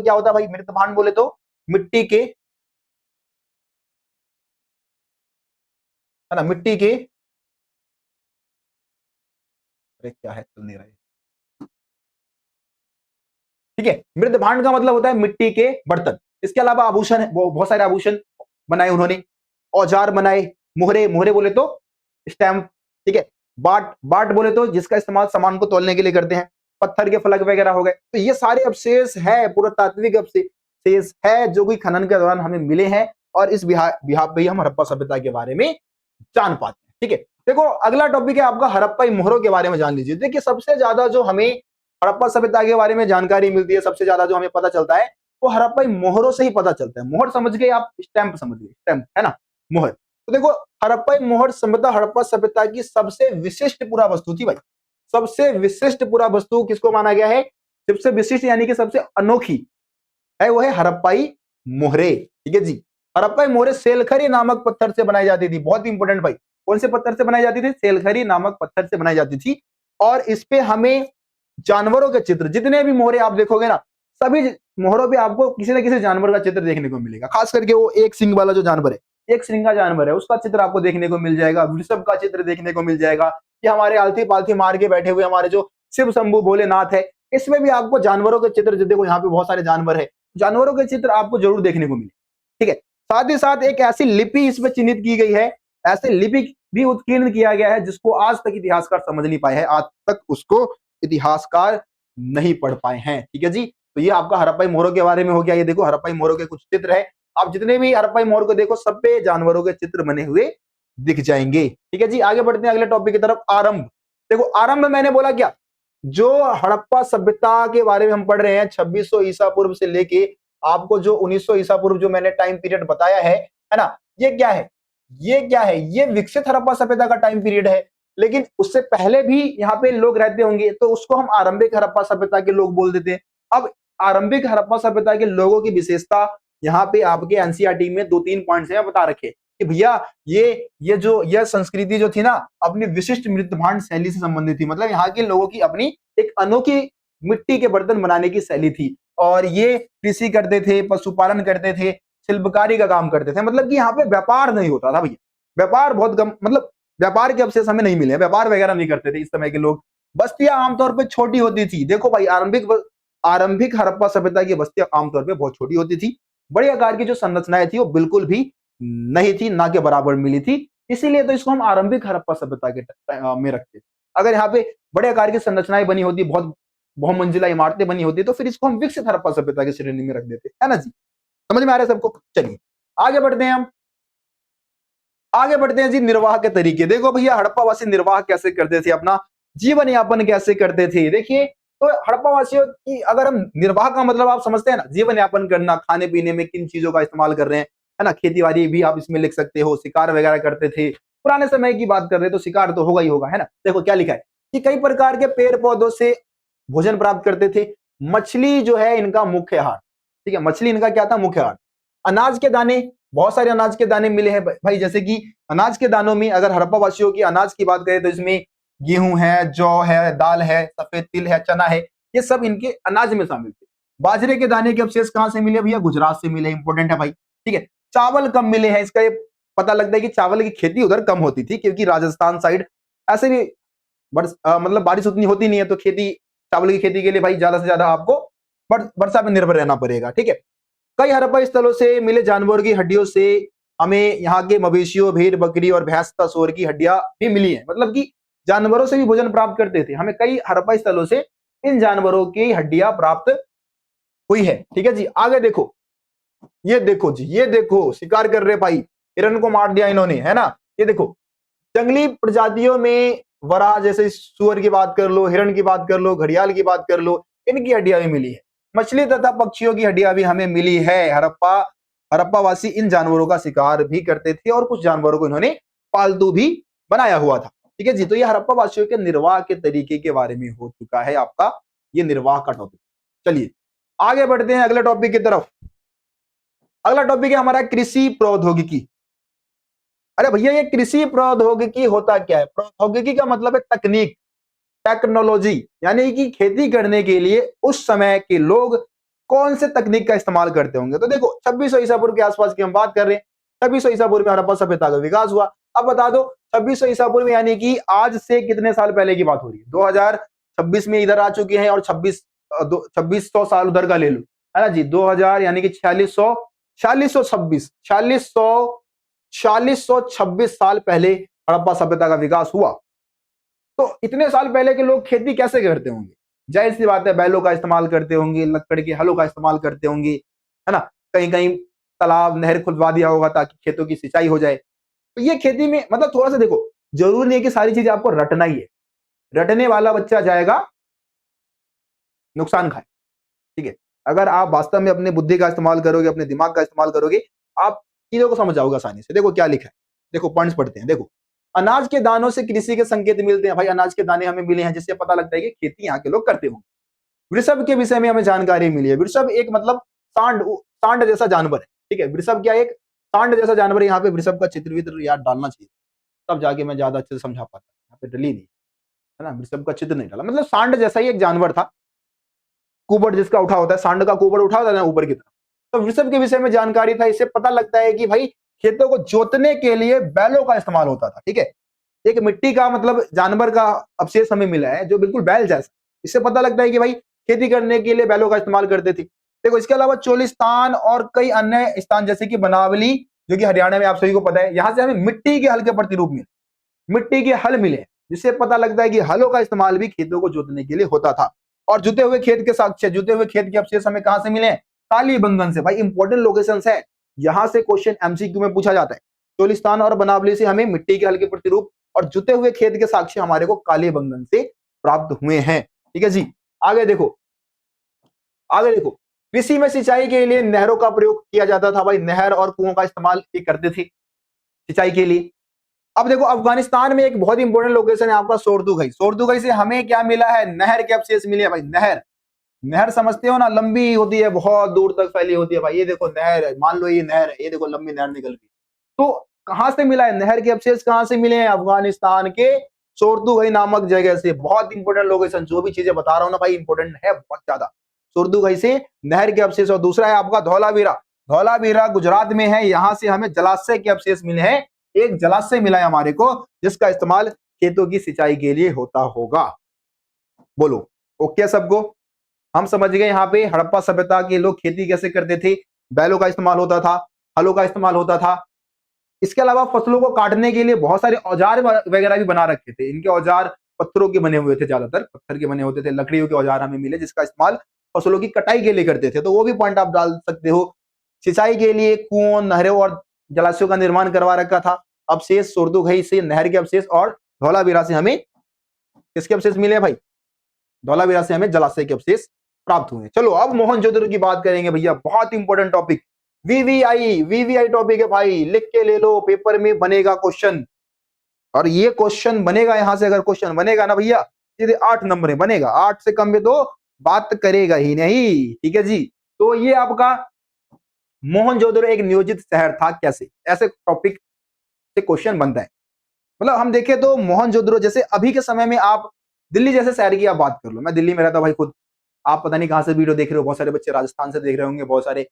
क्या होता है भाई? मृत भांड बोले तो मिट्टी के, है ना, मिट्टी के, अरे क्या है, चल नहीं रहा है। ठीक है, मृत भांड का मतलब होता है मिट्टी के बर्तन। इसके अलावा आभूषण है, वो बहुत सारे आभूषण बनाए उन्होंने, औजार बनाए, मोहरे बोले तो स्टैम्प। ठीक है, बाट बोले तो जिसका इस्तेमाल सामान को तोलने के लिए करते हैं, पत्थर के फलक वगैरह हो गए। तो ये सारे अवशेष है, पुरातात्विक अवशेष है, जो कि खनन के दौरान हमें मिले हैं, और इस बिहार पे हम हड़प्पा सभ्यता के बारे में जान पाते हैं। ठीक है, देखो अगला टॉपिक है आपका हड़प्पाई मोहरों के बारे में जान लीजिए। देखिए सबसे ज्यादा जो हमें हड़प्पा सभ्यता के बारे में जानकारी मिलती है, सबसे ज्यादा जो हमें पता चलता है, वो हड़प्पाई मोहरों से ही पता चलता है। मोहर समझ गए आप, स्टैंप समझ गए, स्टैंप, है ना, मोहर। तो देखो हड़प्पाई मोहर सभ्यता हड़प्पा सभ्यता की सबसे विशिष्ट पुरावस्तु थी भाई। सबसे विशिष्ट पुरावस्तु किसको माना गया है? सबसे विशिष्ट यानी कि सबसे अनोखी है, वो है हड़प्पाई मोहरे। ठीक है जी, हड़प्पाई मोहरे सेलखरी नामक पत्थर से बनाई जाती थी। बहुत इंपॉर्टेंट भाई, कौन से पत्थर से बनाई जाती थी? सेलखरी नामक पत्थर से बनाई जाती थी। और इस पे हमें जानवरों के चित्र, जितने भी मोहरे आप देखोगे ना, सभी मोहरों पे आपको किसी न किसी जानवर का चित्र देखने को मिलेगा। खास करके वो एक सिंग वाला जो जानवर है, एक श्रृंगा जानवर है, उसका चित्र आपको देखने को मिल जाएगा, वृषभ का चित्र देखने को मिल जाएगा। ये हमारे आलती पालती मार के बैठे हुए हमारे जो शिव शंभु भोलेनाथ है, इसमें भी आपको जानवरों के चित्र, जो देखो यहाँ पे बहुत सारे जानवर है, जानवरों के चित्र आपको जरूर देखने को मिले। ठीक है, साथ ही साथ एक ऐसी लिपि इसमें चिन्हित की गई है, ऐसे लिपि भी उत्कीर्ण किया गया है जिसको आज तक इतिहासकार समझ नहीं पाए हैं, आज तक उसको इतिहासकार नहीं पढ़ पाए हैं। ठीक है जी, तो ये आपका हड़प्पाई मोहरों के बारे में हो गया। ये देखो हड़प्पाई मोहरों के कुछ चित्र है, आप जितने भी हड़प्पाई मोहर को देखो सब पे जानवरों के चित्र बने हुए दिख जाएंगे। ठीक है जी, आगे बढ़ते हैं अगले टॉपिक की तरफ, आरंभ। देखो आरंभ मैंने बोला क्या, जो हड़प्पा सभ्यता के बारे में हम पढ़ रहे हैं 2600 ईसा पूर्व से लेके आपको जो 1900 ईसा पूर्व जो मैंने टाइम पीरियड बताया है ना, ये क्या है, ये क्या है, ये विकसित हड़प्पा सभ्यता का टाइम पीरियड है। लेकिन उससे पहले भी यहाँ पे लोग रहते होंगे तो उसको हम आरंभिक हड़प्पा सभ्यता के लोग बोल देते हैं। अब आरंभिक हड़प्पा सभ्यता के लोगों की विशेषता यहाँ पे आपके एनसीईआरटी में 2-3 पॉइंट्स हैं बता रखे कि भैया यह संस्कृति जो थी ना अपनी विशिष्ट मृतभांड शैली से संबंधित थी, मतलब यहाँ के लोगों की अपनी एक अनोखी मिट्टी के बर्तन बनाने की शैली थी, और ये कृषि करते थे, पशुपालन करते थे, शिल्पकारी का काम करते थे। मतलब कि यहाँ पे व्यापार नहीं होता था भैया, व्यापार बहुत कम, मतलब व्यापार के अवशेष हमें नहीं मिले, व्यापार वगैरह नहीं करते थे इस समय के लोग। बस्तियां आमतौर पर छोटी होती थी। देखो भाई आरंभिक हड़प्पा सभ्यता की बस्तियां आमतौर पर बहुत छोटी होती थी, बड़ी आकार की जो संरचनाएं थी वो बिल्कुल भी नहीं थी, ना के बराबर मिली थी, इसीलिए तो इसको हम आरंभिक हड़प्पा सभ्यता के में रखते। अगर यहाँ पे बड़े आकार की संरचनाएं बनी होती, बहुत बहुमंजिला इमारतें बनी होती, तो फिर इसको हम विकसित हड़प्पा सभ्यता की श्रेणी में रख देते, है ना जी। समझ में आ रहा है सबको? चलिए आगे बढ़ते हैं, हम आगे बढ़ते हैं जी निर्वाह के तरीके। देखो भैया हड़प्पा वासी निर्वाह कैसे करते थे, अपना जीवन यापन कैसे करते थे। देखिए तो हड़प्पा वासियों की अगर हम निर्वाह का मतलब आप समझते हैं ना, जीवन यापन करना, खाने पीने में किन चीजों का इस्तेमाल कर रहे हैं, है ना, खेती बाड़ी भी आप इसमें लिख सकते हो, शिकार वगैरह करते थे। पुराने समय की बात कर रहे हैं तो शिकार तो होगा ही होगा, है ना। देखो क्या लिखा है कि कई प्रकार के पेड़ पौधों से भोजन प्राप्त करते थे। मछली जो है इनका मुख्य आहार, ठीक है, मछली इनका क्या था, मुख्य आहार। अनाज के दाने, बहुत सारे अनाज के दाने मिले हैं भाई, जैसे कि अनाज के दानों में अगर हड़प्पा वासियों की अनाज की बात करें तो इसमें गेहूं है, जौ है, दाल है, सफेद तिल है, चना है, ये सब इनके अनाज में शामिल थे। बाजरे के दाने के अवशेष कहां से मिले भैया, गुजरात से मिले, इंपॉर्टेंट है भाई। ठीक है, चावल कम मिले हैं, इसका ये पता लगता है कि चावल की खेती उधर कम होती थी, क्योंकि राजस्थान साइड ऐसे भी मतलब बारिश उतनी होती नहीं है, तो खेती, चावल की खेती के लिए भाई ज्यादा से ज्यादा आपको वर्षा पर निर्भर रहना पड़ेगा। ठीक है, कई हड़प्पा स्थलों से मिले जानवरों की हड्डियों से हमें यहाँ के मवेशियों, भेड़, बकरी और भैंस, सूअर की हड्डियां भी मिली हैं। मतलब कि जानवरों से भी भोजन प्राप्त करते थे, हमें कई हड़प्पा स्थलों से इन जानवरों की हड्डियां प्राप्त हुई है। ठीक है जी, आगे देखो, ये देखो जी, ये देखो शिकार कर रहे भाई, हिरण को मार दिया इन्होंने, है ना। ये देखो जंगली प्रजातियों में वराह जैसे सुअर की बात कर लो, हिरण की बात कर लो, घड़ियाल की बात कर लो, इनकी हड्डियां भी मिली है। मछली तथा पक्षियों की हड्डियां भी हमें मिली है। हड़प्पा वासी इन जानवरों का शिकार भी करते थे और कुछ जानवरों को इन्होंने पालतू भी बनाया हुआ था। ठीक है जी, तो ये हड़प्पा वासियों के निर्वाह के तरीके के बारे में हो चुका है आपका ये निर्वाह का टॉपिक। चलिए आगे बढ़ते हैं अगले टॉपिक की तरफ। अगला टॉपिक है हमारा कृषि प्रौद्योगिकी। अरे भैया ये कृषि प्रौद्योगिकी होता क्या है, प्रौद्योगिकी का मतलब है तकनीक, टेक्नोलॉजी, यानी कि खेती करने के लिए उस समय के लोग कौन से तकनीक का इस्तेमाल करते होंगे। तो देखो 2600 ईसा पूर्व के आसपास की हम बात कर रहे हैं, 2600 ईसा पूर्व में हड़प्पा सभ्यता का विकास हुआ। अब बता दो 2600 ईसा पूर्व यानी कि आज से कितने साल पहले की बात हो रही है, 2026 में इधर आ चुके हैं, और 2600 साल उधर का ले लो, है ना जी, 2000 यानी कि 4626 साल पहले हड़प्पा सभ्यता का विकास हुआ। तो इतने साल पहले के लोग खेती कैसे करते होंगे, जाहिर सी बात है बैलों का इस्तेमाल करते होंगे, लकड़ के हलों का इस्तेमाल करते होंगे, है ना, कहीं कहीं तालाब नहर खुदवा दिया होगा ताकि खेतों की सिंचाई हो जाए। तो ये खेती में मतलब थोड़ा सा देखो, जरूरी नहीं है कि सारी चीजें आपको रटना ही है, रटने वाला बच्चा जाएगा नुकसान खाए। ठीक है, अगर आप वास्तव में अपने बुद्धि का इस्तेमाल करोगे, अपने दिमाग का इस्तेमाल करोगे, आप चीजों को समझ जाओगे आसानी से। देखो क्या लिखा है, देखो पॉइंट्स पढ़ते हैं। देखो अनाज के दानों से कृषि के संकेत मिलते हैं। भाई अनाज के दाने हमें मिले हैं, जिससे पता लगता है कि खेती यहाँ के लोग करते होंगे। वृषभ के विषय में हमें जानकारी मिली है। वृषभ एक मतलब सांड, सांड जैसा जानवर है। ठीक है, वृषभ क्या, एक सांड जैसा जानवर है। यहाँ पे वृषभ का चित्र वित्र याद डालना चाहिए, तब जाके मैं ज्यादा अच्छे से समझा पाता। यहाँ पे डली नहीं, है ना, वृषभ का चित्र नहीं डाला, मतलब सांड जैसा ही एक जानवर था, कुबड़ जिसका उठा होता है, सांड का कुबड़ उठा होता है ना ऊपर की तरफ। तो वृषभ के विषय में जानकारी था, इससे पता लगता है कि भाई खेतों को जोतने के लिए बैलों का इस्तेमाल होता था। ठीक है, एक मिट्टी का मतलब जानवर का अवशेष हमें मिला है जो बिल्कुल बैल जैसा, इससे पता लगता है कि भाई खेती करने के लिए बैलों का इस्तेमाल करते थे। देखो इसके अलावा चोलिस्तान और कई अन्य स्थान जैसे कि बनावली, जो कि हरियाणा में आप सभी को पता है, यहां से हमें मिट्टी के हल के प्रतिरूप मिले, मिट्टी के हल मिले, जिससे पता लगता है कि हलों का इस्तेमाल भी खेतों को जोतने के लिए होता था। और जुते हुए खेत के साक्ष्य, जुते हुए खेत के अवशेष हमें कहां से मिले? कालीबंगन से। भाई इंपॉर्टेंट लोकेशंस है, यहां से क्वेश्चन एमसीक्यू में पूछा जाता है। चोलिस्तान और बनावली से हमें मिट्टी के हल के प्रतिरूप और जुते हुए खेत के साक्ष्य हमारे को कालीबंगन से प्राप्त हुए हैं। ठीक है जी, आगे देखो, आगे देखो, कृषि में सिंचाई के लिए नहरों का प्रयोग किया जाता था। भाई नहर और कुओं का इस्तेमाल ये करते थे सिंचाई के लिए। अब देखो अफगानिस्तान में एक बहुत इंपॉर्टेंट लोकेशन है आपका सोरदुगई। सोरदुगई से हमें क्या मिला है? नहर के अवशेष मिले हैं भाई। नहर, नहर समझते हो ना, लंबी होती है, बहुत दूर तक फैली होती है भाई। ये देखो नहर है, मान लो ये नहर है, ये देखो लंबी नहर निकल गई। तो कहां से मिला है? नहर के अवशेष कहां से मिले हैं? अफगानिस्तान के सोरदुगई नामक जगह से। बहुत इंपॉर्टेंट लोकेशन, जो भी चीजें बता रहा हूं ना भाई इंपॉर्टेंट है बहुत ज्यादा। सोरदुगई से नहर के अवशेष। और दूसरा है आपका धौलावीरा। धौलावीरा गुजरात में है, यहां से हमें जलाशय के अवशेष मिले हैं। एक जलाशय मिला है हमारे को, जिसका इस्तेमाल खेतों की सिंचाई के लिए होता होगा। बोलो ओके सबको? हम समझ गए यहाँ पे हड़प्पा सभ्यता के लोग खेती कैसे करते थे। बैलों का इस्तेमाल होता था, हलों का इस्तेमाल होता था। इसके अलावा फसलों को काटने के लिए बहुत सारे औजार वगैरह भी बना रखे थे। इनके औजार पत्थरों के बने हुए थे, ज्यादातर पत्थर के बने होते थे। लकड़ियों के औजार हमें मिले, जिसका इस्तेमाल फसलों की कटाई के लिए करते थे। तो वो भी पॉइंट आप डाल सकते हो। सिंचाई के लिए कुओं, नहरों और जलाशयों का निर्माण करवा रखा था। अवशेष सोरदुगई से नहर के अवशेष और धौलावीरा से हमें किसके अवशेष मिले भाई? धौलावीरा से हमें जलाशय के अवशेष प्राप्त हुए। चलो अब मोहनजोदड़ो की बात करेंगे भैया, बहुत important topic. VVI, VVI topic है भाई, लिख के ले लो, पेपर में बनेगा क्वेश्चन। और ये क्वेश्चन बनेगा, यहां से अगर क्वेश्चन बनेगा ना भैया, सीधे 8 नंबर में बनेगा। 8 से कम में तो बात करेगा ही नहीं। ठीक है जी, तो ये आपका मोहनजोदड़ो एक नियोजित शहर था कैसे, ऐसे टॉपिक से क्वेश्चन बनता है। मतलब हम देखें तो मोहनजोदड़ो, जैसे अभी के समय में आप दिल्ली जैसे शहर की आप बात कर लो, मैं दिल्ली में रहता हूं भाई खुद। आप पता नहीं कहां से वीडियो देख रहे हो, बहुत सारे बच्चे राजस्थान से देख रहे होंगे, बहुत सारे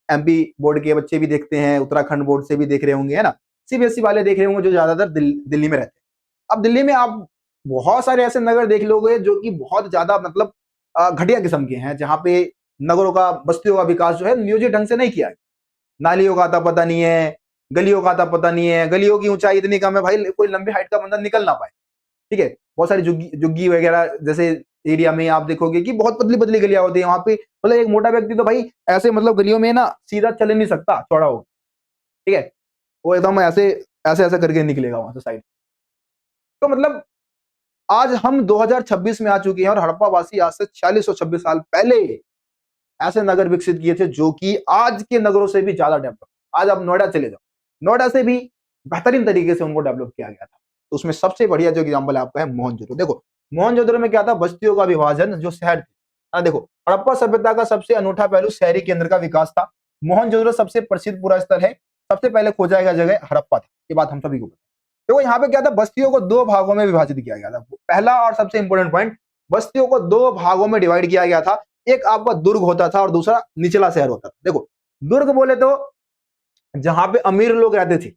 एमपी बोर्ड के बच्चे भी देखते हैं, उत्तराखंड बोर्ड से भी देख रहे होंगे, है ना, सीबीएसई वाले देख रहे होंगे, जो ज्यादातर दिल्ली में रहते हैं। अब दिल्ली में आप बहुत सारे ऐसे नगर देख लोगे जो कि बहुत ज्यादा मतलब घटिया किस्म के हैं, जहां पे नगरों का, बस्तियों का विकास जो है नियोजित ढंग से नहीं किया है। नालियों का आता पता नहीं है, गलियों का आता पता नहीं है, गलियों की ऊंचाई इतनी कम है भाई कोई लंबी हाइट का बंदा निकल ना पाए। ठीक है, बहुत सारी झुग्गी झुग्गी वगैरह जैसे एरिया में आप देखोगे कि बहुत पतली पतली गलियां होती है वहां पे। मतलब एक मोटा व्यक्ति तो भाई ऐसे मतलब गलियों में ना सीधा चल ही नहीं सकता, चौड़ा हो। ठीक है, वो एकदम ऐसे ऐसे ऐसे करके निकलेगा वहां से साइड। तो मतलब आज हम 2026 में आ चुके हैं और हड़प्पा वासी आज से 4626 साल पहले ऐसे नगर विकसित किए थे जो कि आज के नगरों से भी ज्यादा डेवलप। आज आप नोएडा चले जाओ, नोएडा से भी बेहतरीन तरीके से उनको डेवलप किया गया था। तो उसमें सबसे बढ़िया जो एग्जाम्पल आपका है मोहनजोदड़ो। देखो मोहनजोदड़ो में क्या था? बस्तियों का विभाजन, जो शहर थे। देखो हड़प्पा सभ्यता का सबसे अनूठा पहलू शहरी केंद्र का विकास था। मोहनजोदड़ो सबसे प्रसिद्ध पूरा स्थल है, सबसे पहले खोजा गया जगह हड़प्पा था, ये बात हम सभी को पता है। देखो यहाँ पे क्या था? बस्तियों को 2 भागों में विभाजित किया गया था। पहला और सबसे इंपॉर्टेंट पॉइंट, बस्तियों को 2 भागों में डिवाइड किया गया था। एक आपका दुर्ग होता था और दूसरा निचला शहर होता था। देखो दुर्ग बोले तो जहां पे अमीर लोग रहते थे।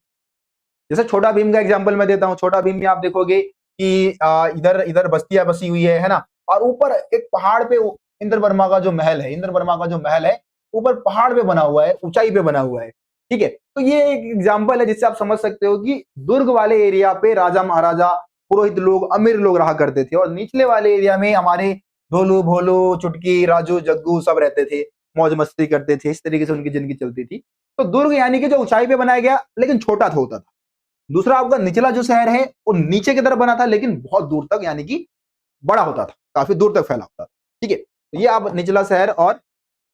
जैसे छोटा भीम का एग्जांपल मैं देता हूं। छोटा भीम में आप देखोगे कि इधर इधर बस्तियां बसी हुई है ना, और ऊपर एक पहाड़ पे इंद्र वर्मा का जो महल है, इंद्र वर्मा का जो महल है ऊपर पहाड़ पे बना हुआ है, ऊंचाई पे बना हुआ है। ठीक है, तो ये एक एग्जाम्पल है जिससे आप समझ सकते हो कि दुर्ग वाले एरिया पे राजा महाराजा, पुरोहित लोग, अमीर लोग रहा करते थे, और निचले वाले एरिया में हमारे ढोलू भोलू, चुटकी, राजू, जग्गू सब रहते थे, मौज मस्ती करते थे। इस तरीके से उनकी जिंदगी चलती थी। तो दुर्ग यानी कि जो ऊंचाई पे बनाया गया लेकिन छोटा था, होता था। दूसरा आपका निचला जो शहर है वो नीचे की तरफ बना था लेकिन बहुत दूर तक, यानी कि बड़ा होता था, काफी दूर तक फैला होता था। ठीक है, तो ये आप निचला शहर, और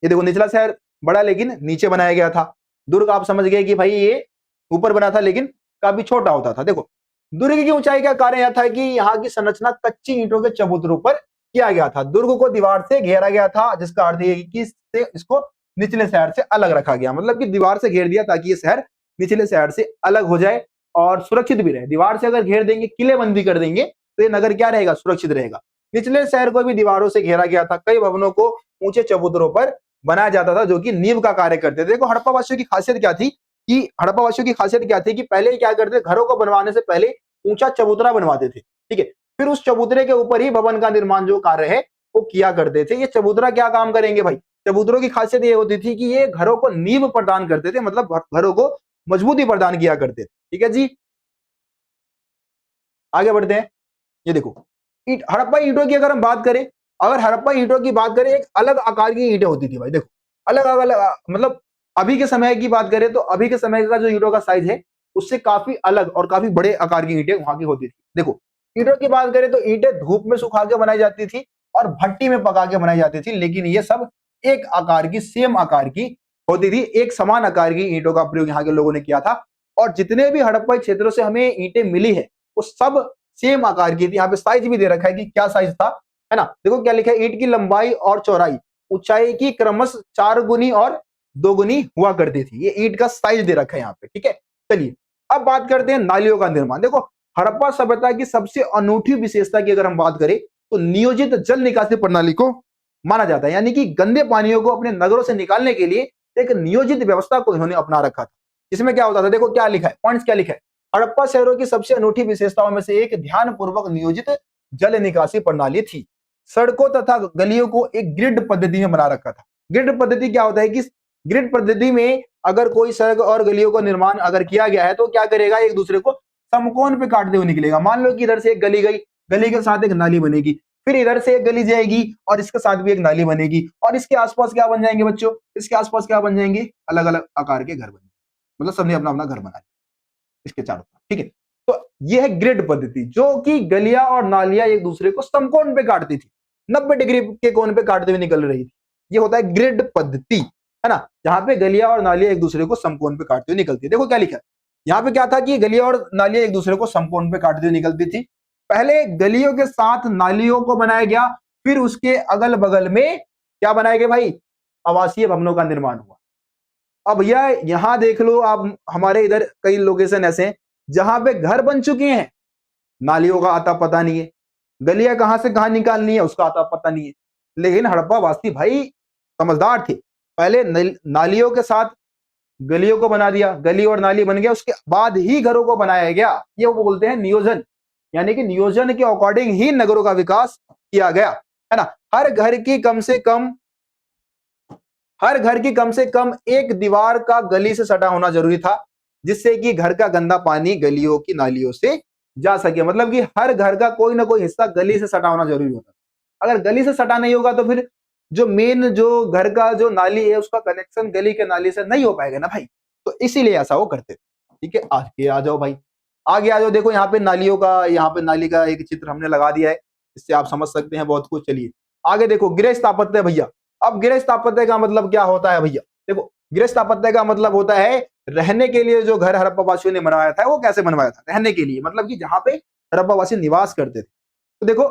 ये देखो निचला शहर बड़ा लेकिन नीचे बनाया गया था। दुर्ग आप समझ गए कि भाई ये ऊपर बना था लेकिन काफी छोटा होता था। देखो दुर्ग की ऊंचाई का कारण यह था कि यहाँ की संरचना कच्ची ईंटों के चबूतरों पर किया गया था। दुर्ग को दीवार से घेरा गया था, जिसका अर्थ ये कि इसको निचले शहर से अलग रखा गया। मतलब कि दीवार से घेर दिया ताकि ये शहर निचले शहर से अलग हो जाए और सुरक्षित भी रहे। दीवार से अगर घेर देंगे, किलेबंदी कर देंगे, तो ये नगर क्या रहेगा? सुरक्षित रहेगा। निचले शहर को भी दीवारों से घेरा गया था। कई भवनों को ऊंचे चबूतरों पर बनाया जाता था जो कि नींव का कार्य करते थे। देखो हड़प्पा वासियों की खासियत क्या थी कि हड़प्पा वासियों की खासियत क्या थी कि पहले क्या करते थे, घरों को बनवाने से पहले ऊंचा चबूतरा बनवाते थे। ठीक है, फिर उस चबूतरे के ऊपर ही भवन का निर्माण जो कार्य है वो किया करते थे। ये चबूतरा क्या काम करेंगे भाई? चबूतरों की खासियत ये होती थी कि ये घरों को नींव प्रदान करते थे, मतलब घरों को मजबूती प्रदान किया करते थे। ठीक है जी, आगे बढ़ते हैं। ये देखो, ईट, हड़प्पा ईंटों की अगर हम बात करें, अगर हड़प्पा ईंटों की बात करें, एक अलग आकार की ईंटें होती थी भाई। देखो, अलग अलग, मतलब अभी के समय की बात करें तो अभी के समय का जो ईंटों का साइज है उससे काफी अलग और काफी बड़े आकार की ईंटें वहां की होती थी। देखो, ईंटों की बात करें तो ईंटें धूप में सुखा के बनाई जाती थी और भट्टी में पका के बनाई जाती थी, लेकिन ये सब एक आकार की, सेम आकार की होती थी। एक समान आकार की ईंटों का प्रयोग यहाँ के लोगों ने किया था, और जितने भी हड़प्पा क्षेत्रों से हमें ईंटें मिली है वो सब सेम आकार की थी। यहाँ पे साइज भी दे रखा है कि क्या साइज था, है ना। देखो क्या लिखा है, ईंट की लंबाई और चौड़ाई ऊंचाई की क्रमश 4 गुनी और 2 गुनी हुआ करती थी। ये ईंट का साइज दे रखा है यहाँ पे, ठीक है। चलिए अब बात करते हैं नालियों का निर्माण। देखो, हड़प्पा सभ्यता की सबसे अनूठी विशेषता की अगर हम बात करें तो नियोजित जल निकासी प्रणाली को माना जाता है, यानी कि गंदे पानियों को अपने नगरों से निकालने के लिए एक नियोजित व्यवस्था को इन्होंने अपना रखा था। इसमें क्या होता था, देखो क्या लिखा है, पॉइंट्स क्या लिखा है। हड़प्पा शहरों की सबसे अनूठी विशेषताओं में से एक ध्यानपूर्वक नियोजित जल निकासी प्रणाली थी। सड़कों तथा गलियों को एक ग्रिड पद्धति में बना रखा था। ग्रिड पद्धति क्या होता है कि ग्रिड पद्धति में अगर कोई सड़क और गलियों का निर्माण अगर किया गया है तो क्या करेगा, एक दूसरे को समकोण पे काटते हुए निकलेगा। मान लो कि इधर से एक गली गई, गली के साथ एक नाली बनेगी, फिर इधर से एक गली जाएगी और इसके साथ भी एक नाली बनेगी, और इसके आसपास क्या बन जाएंगे बच्चों, इसके आसपास क्या बन जाएंगे, अलग अलग आकार के घर बन जाएंगे, मतलब सबने अपना अपना घर बना लिया इसके चारों तरफ, ठीक है। तो यह है ग्रिड पद्धति, जो कि गलियां और नालियां एक दूसरे को समकोण पे काटती थी, 90 डिग्री के कोण पे काटते हुए निकल रही थी। ये होता है ग्रिड पद्धति, है ना, जहां पे गलियां और नालियां एक दूसरे को समकोण पे काटते हुए निकलती है। देखो क्या लिखा है यहाँ पे, क्या था कि गलियां और नालियां एक दूसरे को समकोण पे काटते हुए निकलती थी। पहले गलियों के साथ नालियों को बनाया गया, फिर उसके अगल बगल में क्या बनाया गया भाई, आवासीय भवनों का निर्माण हुआ। अब भैया यहां देख लो आप, हमारे इधर कई लोकेशन ऐसे हैं जहां पे घर बन चुके हैं, नालियों का आता पता नहीं है, गलियां कहां से कहां निकालनी है उसका आता पता नहीं है। लेकिन हड़प्पा वासी भाई समझदार थे, पहले नालियों के साथ गलियों को बना दिया, गली और नाली बन गया, उसके बाद ही घरों को बनाया गया। ये वो बोलते हैं नियोजन, यानी कि नियोजन के अकॉर्डिंग ही नगरों का विकास किया गया, है ना। हर घर की कम से कम एक दीवार का गली से सटा होना जरूरी था, जिससे कि घर का गंदा पानी गलियों की नालियों से जा सके। मतलब कि हर घर का कोई ना कोई हिस्सा गली से सटा होना जरूरी होता है। अगर गली से सटा नहीं होगा तो फिर जो मेन जो घर का जो नाली है उसका कनेक्शन गली के नाली से नहीं हो पाएगा ना भाई, तो इसीलिए ऐसा वो करते थे। ठीक है, आगे आ जाओ भाई, आगे आ जाओ। देखो यहाँ पे नालियों का, यहाँ पे नाली का एक चित्र हमने लगा दिया है, इससे आप समझ सकते हैं बहुत कुछ। चलिए आगे देखो, गृह स्थापत्य भैया। अब गृह स्थापत्य का मतलब क्या होता है भैया, देखो गृह स्थापत्य का मतलब होता है रहने के लिए जो घर हड़प्पा वासियों ने बनवाया था वो कैसे बनवाया था, रहने के लिए, मतलब कि जहां पे हड़प्पा वासी निवास करते थे। तो देखो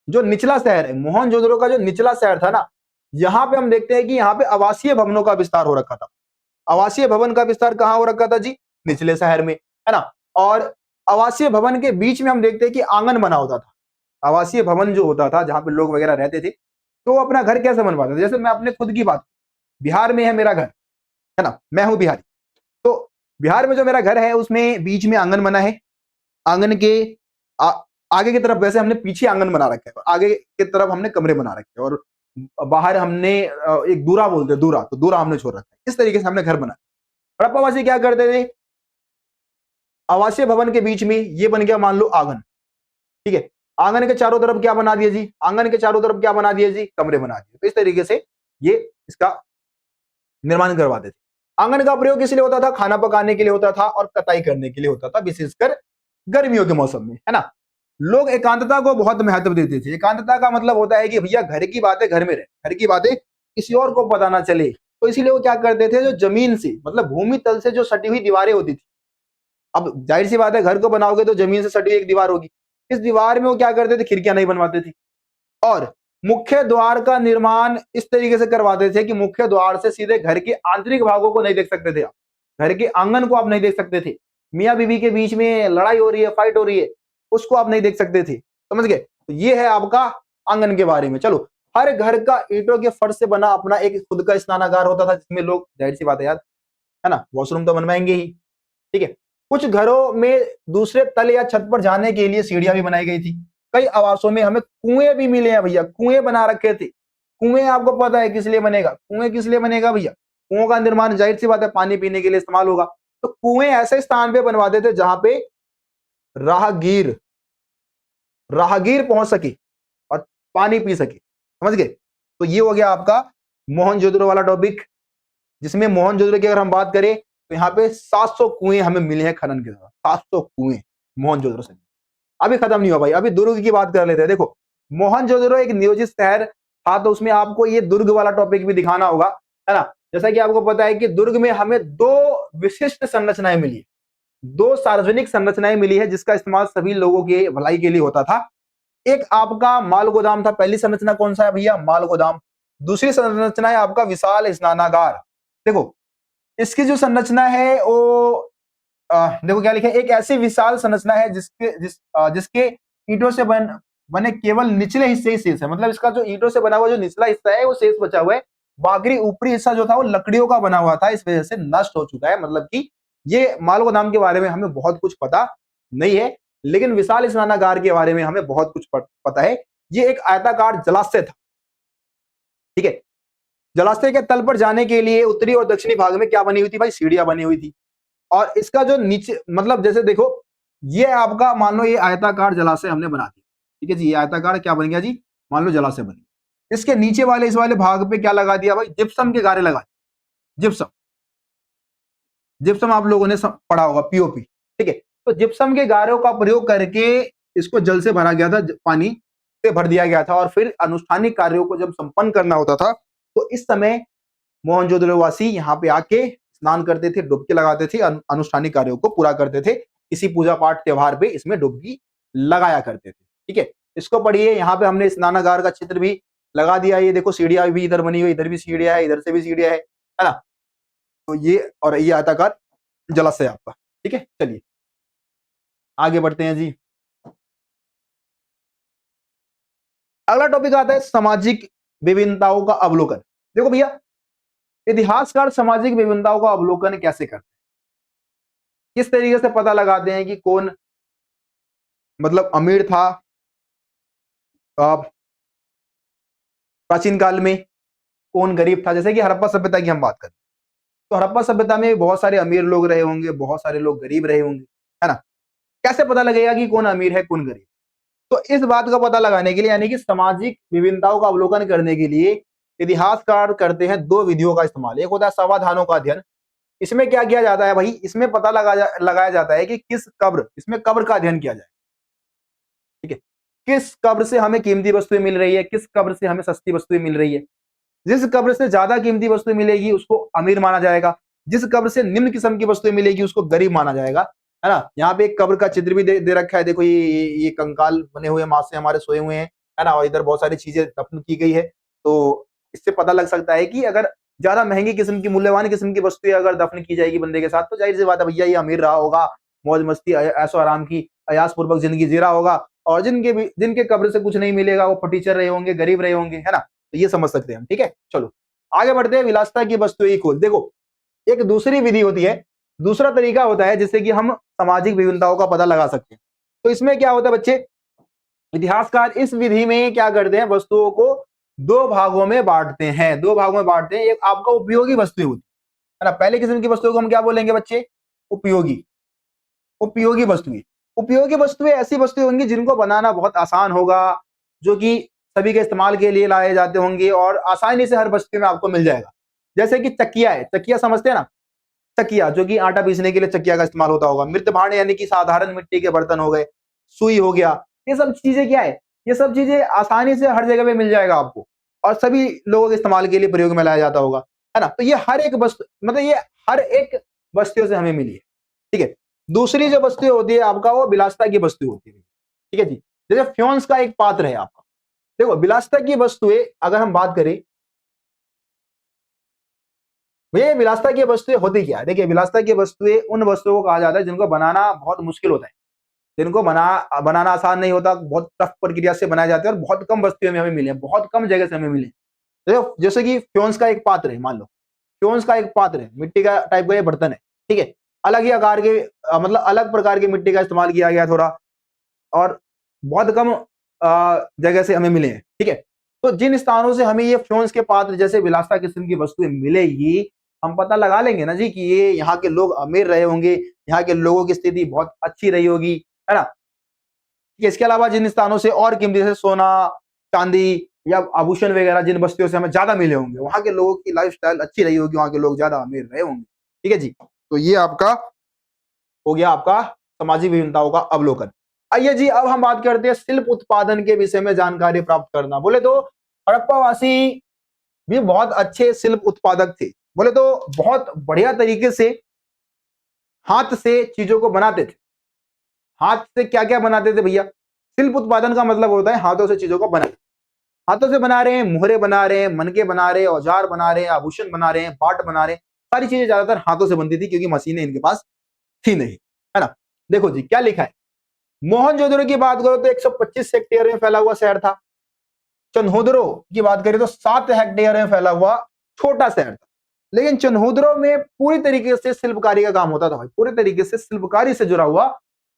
जो निचला शहर है, मोहनजोदड़ो का जो निचला शहर था ना, यहाँ पे हम देखते हैं कि यहाँ पे आवासीय भवनों का विस्तार हो रखा था। आवासीय भवन का विस्तार कहाँ हो रखा था जी, निचले शहर में, है ना। और आवासीय भवन के बीच में हम देखते हैं कि आंगन बना होता था। आवासीय भवन जो होता था जहां पे लोग वगैरह रहते थे, तो वो अपना घर कैसे बनवाते थे, जैसे मैं अपने खुद की बात, बिहार में है मेरा घर, है ना, मैं हूं बिहारी, तो बिहार में जो मेरा घर है उसमें बीच में आंगन बना है। आंगन के आगे की तरफ, वैसे हमने पीछे आंगन बना रखा है, आगे की तरफ हमने कमरे बना रखे हैं, और बाहर हमने एक दूरा बोलते हैं, दूरा, तो दूरा हमने छोड़ रखा है। इस तरीके से हमने घर बनाया। हड़प्पावासी क्या करते थे, आवासीय भवन के बीच में ये बन गया मान लो आंगन, ठीक है। आंगन के चारों तरफ क्या बना दिया जी, आंगन के चारों तरफ क्या बना दिया जी, कमरे बना दिए। तो इस तरीके से ये इसका निर्माण करवाते थे। आंगन का प्रयोग किस लिए होता था, खाना पकाने के लिए होता था और कटाई करने के लिए होता था, विशेषकर गर्मियों के मौसम में, है ना। लोग एकांतता को बहुत महत्व देते थे। एकांतता का मतलब होता है कि भैया घर की बातें घर में रहे, घर की बातें किसी और को पता ना चले, तो इसीलिए वो क्या करते थे, जो जमीन से, मतलब भूमि तल से जो सटी हुई दीवारें होती थी, अब जाहिर सी बात है घर को बनाओगे तो जमीन से सटी हुई एक दीवार होगी, इस दीवार में वो क्या करते थे, खिड़कियां नहीं बनवाते थे, और मुख्य द्वार का निर्माण इस तरीके से करवाते थे कि मुख्य द्वार से सीधे घर के आंतरिक भागों को नहीं देख सकते थे आप, घर के आंगन को आप नहीं देख सकते थे, मियां बीवी के बीच में लड़ाई हो रही है, फाइट हो रही है, उसको आप नहीं देख सकते थे, समझ गए। तो ये है आपका आंगन के बारे में। चलो, हर घर का ईंटों के फर्श से बना अपना एक खुद का स्नानागार होता था, जिसमें लोग, जाहिर सी बात है यार, है ना, वॉशरूम तो बनवाएंगे ही, ठीक है। कुछ घरों में दूसरे तल या छत पर जाने के लिए सीढ़ियां भी बनाई गई थी। कई आवासों में हमें कुएं भी मिले हैं भैया, कुएं बना रखे थे, कुएं आपको पता है किस लिए बनेगा, कुएं किस लिए बनेगा भैया, कुओं का निर्माण जाहिर सी बात है पानी पीने के लिए इस्तेमाल होगा। तो कुएं ऐसे स्थान पे बनवाते थे जहां पे राहगीर राहगीर पहुंच सके और पानी पी सके, समझ गए। तो ये हो गया आपका मोहनजोदड़ो वाला टॉपिक, जिसमें मोहनजोदड़ो की अगर हम बात करें तो यहाँ पे 700 कुएं हमें मिले हैं खनन के दौरान, 700 कुएं मोहनजोदड़ो से। अभी खत्म नहीं हुआ भाई, अभी दुर्ग की बात कर लेते हैं। देखो मोहनजोदड़ो एक नियोजित शहर था, तो उसमें आपको ये दुर्ग वाला टॉपिक भी दिखाना होगा, है ना। जैसा कि आपको पता है कि दुर्ग में हमें दो विशिष्ट संरचनाएं मिली है, दो सार्वजनिक संरचनाएं मिली है जिसका इस्तेमाल सभी लोगों की भलाई के लिए होता था। एक आपका माल गोदाम था, पहली संरचना कौन सा है भैया, माल गोदाम। दूसरी संरचना है आपका विशाल स्नानागार। देखो इसकी जो संरचना है वो देखो क्या लिखा है, एक ऐसी विशाल संरचना है जिसके ईंटों से बने केवल निचले हिस्से ही शेष है, मतलब इसका जो ईंटों से बना हुआ जो निचला हिस्सा है वो शेष बचा हुआ है, बाकी ऊपरी हिस्सा जो था वो लकड़ियों का बना हुआ था, इस वजह से नष्ट हो चुका है। मतलब कि ये माल गोदाम के बारे में हमें बहुत कुछ पता नहीं है, लेकिन विशाल स्नानागार के बारे में हमें बहुत कुछ पता है। ये एक आयताकार जलाशय था, ठीक है। जलाशय के तल पर जाने के लिए उत्तरी और दक्षिणी भाग में क्या बनी हुई थी भाई, सीढ़ियां बनी हुई थी। और इसका जो नीचे मतलब जैसे देखो ये आपका मान लो ये आयताकार जलाशय हमने बना दिया, ठीक है जी, ये आयताकार क्या बन गया जी, मान लो जलाशय बन गया। इसके नीचे वाले इस वाले भाग पे क्या लगा दिया भाई, जिप्सम के गारे लगा दिए। जिप्सम, जिप्सम आप लोगों ने पढ़ा होगा, पीओपी, ठीक है। तो जिप्सम के गारों का प्रयोग करके इसको जल से भरा गया था, पानी से भर दिया गया था, और फिर अनुष्ठानिक कार्यों को जब संपन्न करना होता था तो इस समय मोहनजोदड़ो वासी यहाँ पे आके स्नान करते थे, डुबकी लगाते थे, अनुष्ठानिक कार्यों को पूरा करते थे। किसी पूजा पाठ त्योहार पे इसमें डुबकी लगाया करते थे, ठीक है। इसको पढ़िए, यहाँ पे हमने स्नानागार का चित्र भी लगा दिया। ये देखो सीढ़ियां भी इधर बनी हुई, इधर भी सीढ़ियां है, इधर से भी सीढ़ियां है ना। तो ये और ये आयताकार जलाशय आपका, ठीक है। चलिए आगे बढ़ते हैं जी। अगला टॉपिक आता है सामाजिक विभिन्नताओं का अवलोकन। देखो भैया इतिहासकार सामाजिक विभिन्नताओं का अवलोकन कैसे करते हैं, किस तरीके से पता लगाते हैं कि कौन मतलब अमीर था प्राचीन काल में, कौन गरीब था। जैसे कि हड़प्पा सभ्यता की हम बात करें तो हड़प्पा सभ्यता में बहुत सारे अमीर लोग रहे होंगे, बहुत सारे लोग गरीब रहे होंगे, है ना। कैसे पता लगेगा कि कौन अमीर है कौन गरीब, तो इस बात का पता लगाने के लिए यानी कि सामाजिक विभिन्नताओं का अवलोकन करने के लिए इतिहासकार करते हैं दो विधियों का इस्तेमाल। एक होता है समाधानों का अध्ययन। इसमें क्या किया जाता है भाई, इसमें पता लगाया जाता है कि किस कब्र, इसमें कब्र का अध्ययन किया जाए, ठीक है। किस कब्र से हमें कीमती वस्तुएं मिल रही है, किस कब्र से हमें सस्ती वस्तुएं मिल रही है। जिस कब्र से ज्यादा कीमती वस्तुएं मिलेगी उसको अमीर माना जाएगा, जिस कब्र से निम्न किस्म की वस्तुएं मिलेगी उसको गरीब माना जाएगा, है ना। यहाँ पे एक कब्र का चित्र भी दे रखा है। देखो ये कंकाल बने हुए मां से हमारे सोए हुए हैं, है ना, और इधर बहुत सारी चीजें दफन की गई है। तो इससे पता लग सकता है कि अगर ज्यादा महंगी किस्म की मूल्यवान किस्म की वस्तुएं अगर दफन की जाएगी बंदे के साथ तो जाहिर सी बात है भैया ये अमीर रहा होगा, मौज मस्ती ऐशो आराम की अयास पूर्वक जिंदगी जी रहा होगा। और जिनके कब्र से कुछ नहीं मिलेगा वो फटीचर रहे होंगे, गरीब रहे होंगे, है ना। तो ये समझ सकते हैं हम, ठीक है। चलो आगे बढ़ते हैं। विलासिता की वस्तुएं खोज। देखो एक दूसरी विधि होती है, दूसरा तरीका होता है जिससे कि हम सामाजिक विभिन्नताओं का पता लगा सकते हैं। तो इसमें क्या होता है बच्चे, इतिहासकार इस विधि में क्या करते हैं, वस्तुओं को दो भागों में बांटते हैं, दो भागों में बांटते हैं। एक आपका उपयोगी वस्तुएं होती है ना, पहले किस्म की वस्तुओं को हम क्या बोलेंगे बच्चे, उपयोगी। उपयोगी वस्तुएं, उपयोगी वस्तुएं ऐसी वस्तुएं होंगी जिनको बनाना बहुत आसान होगा, जो कि सभी के इस्तेमाल के लिए लाए जाते होंगे और आसानी से हर बस्ती में आपको मिल जाएगा। जैसे कि चकिया है, चकिया समझते हैं ना, चकिया जो कि आटा पीसने के लिए चकिया का इस्तेमाल होता होगा। मृत भांड यानी कि साधारण मिट्टी के बर्तन हो गए, सुई हो गया, ये सब चीजें क्या है, ये सब चीजें आसानी से हर जगह पे मिल जाएगा आपको और सभी लोगों के इस्तेमाल के लिए प्रयोग में लाया जाता होगा, है ना। तो ये हर एक वस्तु मतलब ये हर एक वस्तुओं से हमें मिली है, ठीक है। दूसरी जो वस्तु होती है आपका वो विलासिता की वस्तु होती है, ठीक है जी। जैसे फ्योन्स का एक पात्र है आपका। देखो विलासिता की वस्तुएं अगर हम बात करें, भैया विलासिता की वस्तुएं होती क्या है, देखिए विलासिता की वस्तुएं उन वस्तुओं को कहा जाता है जिनको बनाना बहुत मुश्किल होता है, जिनको बनाना आसान नहीं होता, बहुत टफ प्रक्रिया से बनाए जाते हैं और बहुत कम वस्तुओं में हमें मिले, बहुत कम जगह से हमें मिले। देखो जैसे कि फ्योन्स का एक पात्र है, मान लो फ्योन्स का एक पात्र है, मिट्टी का टाइप का ये बर्तन है, ठीक है। अलग ही आकार के मतलब अलग प्रकार की मिट्टी का इस्तेमाल किया गया थोड़ा, और बहुत कम जगह से हमें मिले हैं, ठीक है। तो जिन स्थानों से हमें ये फ्योन्स के पात्र जैसे विलासिता किस्म की वस्तुएं मिलेगी, हम पता लगा लेंगे ना जी कि ये यहाँ के लोग अमीर रहे होंगे, यहाँ के लोगों की स्थिति बहुत अच्छी रही होगी, है ना। इसके अलावा जिन स्थानों से और कीमती जैसे सोना, चांदी या आभूषण वगैरह जिन बस्तियों से हमें ज्यादा मिले होंगे, वहां के लोगों की लाइफस्टाइल अच्छी रही होगी, वहां के लोग ज्यादा अमीर रहे होंगे। ठीक है जी, तो ये आपका हो गया आपका सामाजिक विभिन्नताओं का अवलोकन। आइए जी, अब हम बात करते हैं शिल्प उत्पादन के विषय में जानकारी प्राप्त करना। बोले तो हड़प्पावासी भी बहुत अच्छे शिल्प उत्पादक थे। बोले तो बहुत बढ़िया तरीके से हाथ से चीजों को बनाते थे। हाथ से क्या क्या बनाते थे भैया? शिल्प उत्पादन का मतलब होता है हाथों से चीजों को बनाना। हाथों से बना रहे हैं, मोहरे बना रहे हैं, मनके बना रहे हैं, औजार बना रहे हैं, आभूषण बना रहे हैं, पाट बना रहे हैं, सारी चीजें ज्यादातर हाथों से बनती थी क्योंकि मशीनें इनके पास थी नहीं, है ना। देखो जी क्या लिखा है, मोहनजोदड़ो की बात करो तो 125 हेक्टेयर में फैला हुआ शहर था। चन्होदरो की बात करें तो 7 हेक्टेयर में फैला हुआ छोटा शहर था। लेकिन चन्होदरो में पूरी तरीके से शिल्पकारी का काम होता था भाई, पूरी तरीके से शिल्पकारी से जुड़ा हुआ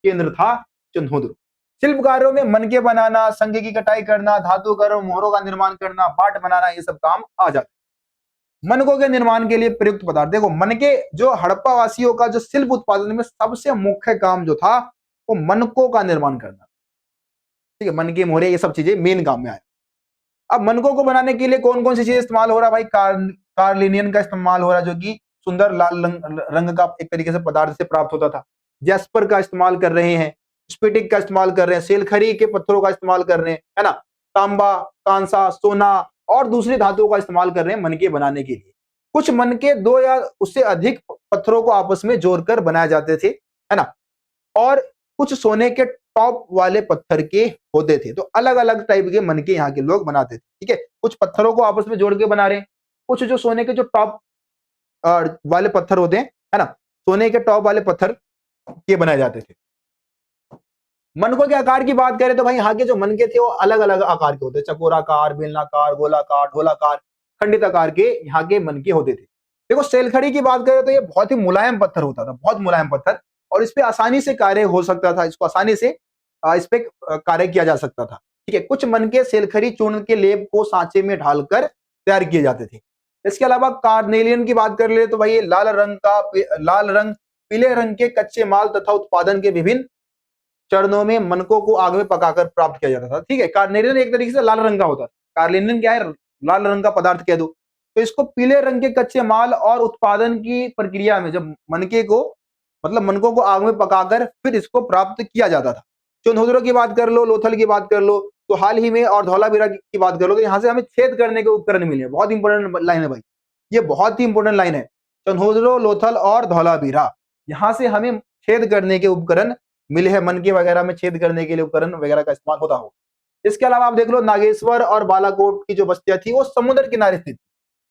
केंद्र था चन्होदरो। शिल्पकारों में मनके बनाना, संगे की कटाई करना, धातु कर्म, मोहरों का निर्माण करना, पाट बनाना, ये सब काम आ जाते। मनकों के निर्माण के लिए प्रयुक्त पदार्थ, देखो मनके जो हड़प्पा वासियों का जो शिल्प उत्पादन में सबसे मुख्य काम जो था वो मनकों का निर्माण करना। ठीक है, मनके, मोहरे, ये सब चीजें मेन काम में आए। अब मनकों को बनाने के लिए कौन कौन सी चीजें इस्तेमाल हो रहा है भाई? कार्लिनियन का इस्तेमाल हो रहा है, जो कि सुंदर लाल रंग का एक तरीके से पदार्थ से प्राप्त होता था। जैस्पर का इस्तेमाल कर रहे हैं, स्फटिक का इस्तेमाल कर रहे हैं, सेलखरी के पत्थरों का इस्तेमाल कर रहे हैं, है ना। तांबा, कांसा, सोना और दूसरी धातुओं का इस्तेमाल कर रहे हैं मनके बनाने के लिए। कुछ मनके 2 या उससे अधिक पत्थरों को आपस में जोड़कर बनाए जाते थे, है ना। और कुछ सोने के टॉप वाले पत्थर के होते थे। तो अलग अलग टाइप के मनके यहाँ के लोग बनाते थे। ठीक है, कुछ पत्थरों को आपस में जोड़ के बना रहे हैं, कुछ जो सोने के जो टॉप वाले पत्थर होते हैं, है ना, सोने के टॉप वाले पत्थर के बनाए जाते थे। मनकों के आकार की बात करें तो भाई यहाँ के जो मनके थे वो अलग अलग आकार के होते, चकोराकार, बेलनाकार, गोलाकार, ढोलाकार, खंडित आकार के यहाँ के मनके होते थे। देखो सेलखड़ी की बात करें तो ये बहुत ही मुलायम पत्थर होता था, बहुत मुलायम पत्थर, और इस पे आसानी से कार्य हो सकता था, इसको आसानी से इस पे कार्य किया जा सकता था। ठीक है, कुछ मनके सेलखड़ी चूर्ण के लेप को सांचे में ढालकर तैयार किए जाते थे। इसके अलावा कार्नेलियन की बात कर ले तो भाई ये लाल रंग, पीले रंग के कच्चे माल तथा उत्पादन के विभिन्न चरणों में मनकों को आग में पकाकर प्राप्त किया जाता था। ठीक है, कार्नेलियन एक तरीके से लाल रंग का होता है। कार्नेलियन क्या है? लाल रंग का पदार्थ कह दो। तो इसको पीले रंग के कच्चे माल और उत्पादन की प्रक्रिया में जब मनके को मतलब मनकों को आग में पकाकर फिर इसको प्राप्त किया जाता था। चंदोदरो की बात कर लो, लोथल की बात कर लो, तो हाल ही में और धौलावीरा की बात कर लो, तो यहाँ से हमें छेद करने के उपकरण मिले। बहुत इंपॉर्टेंट लाइन है भाई, ये बहुत ही इंपॉर्टेंट लाइन है। चंदोदरो, लोथल और धौलावीरा, यहाँ से हमें छेद करने के उपकरण मिले हैं। मनके वगैरह में छेद करने के लिए उपकरण वगैरह का इस्तेमाल होता हो। इसके अलावा आप देख लो नागेश्वर और बालाकोट की जो बस्तियां थी वो समुद्र किनारे स्थित।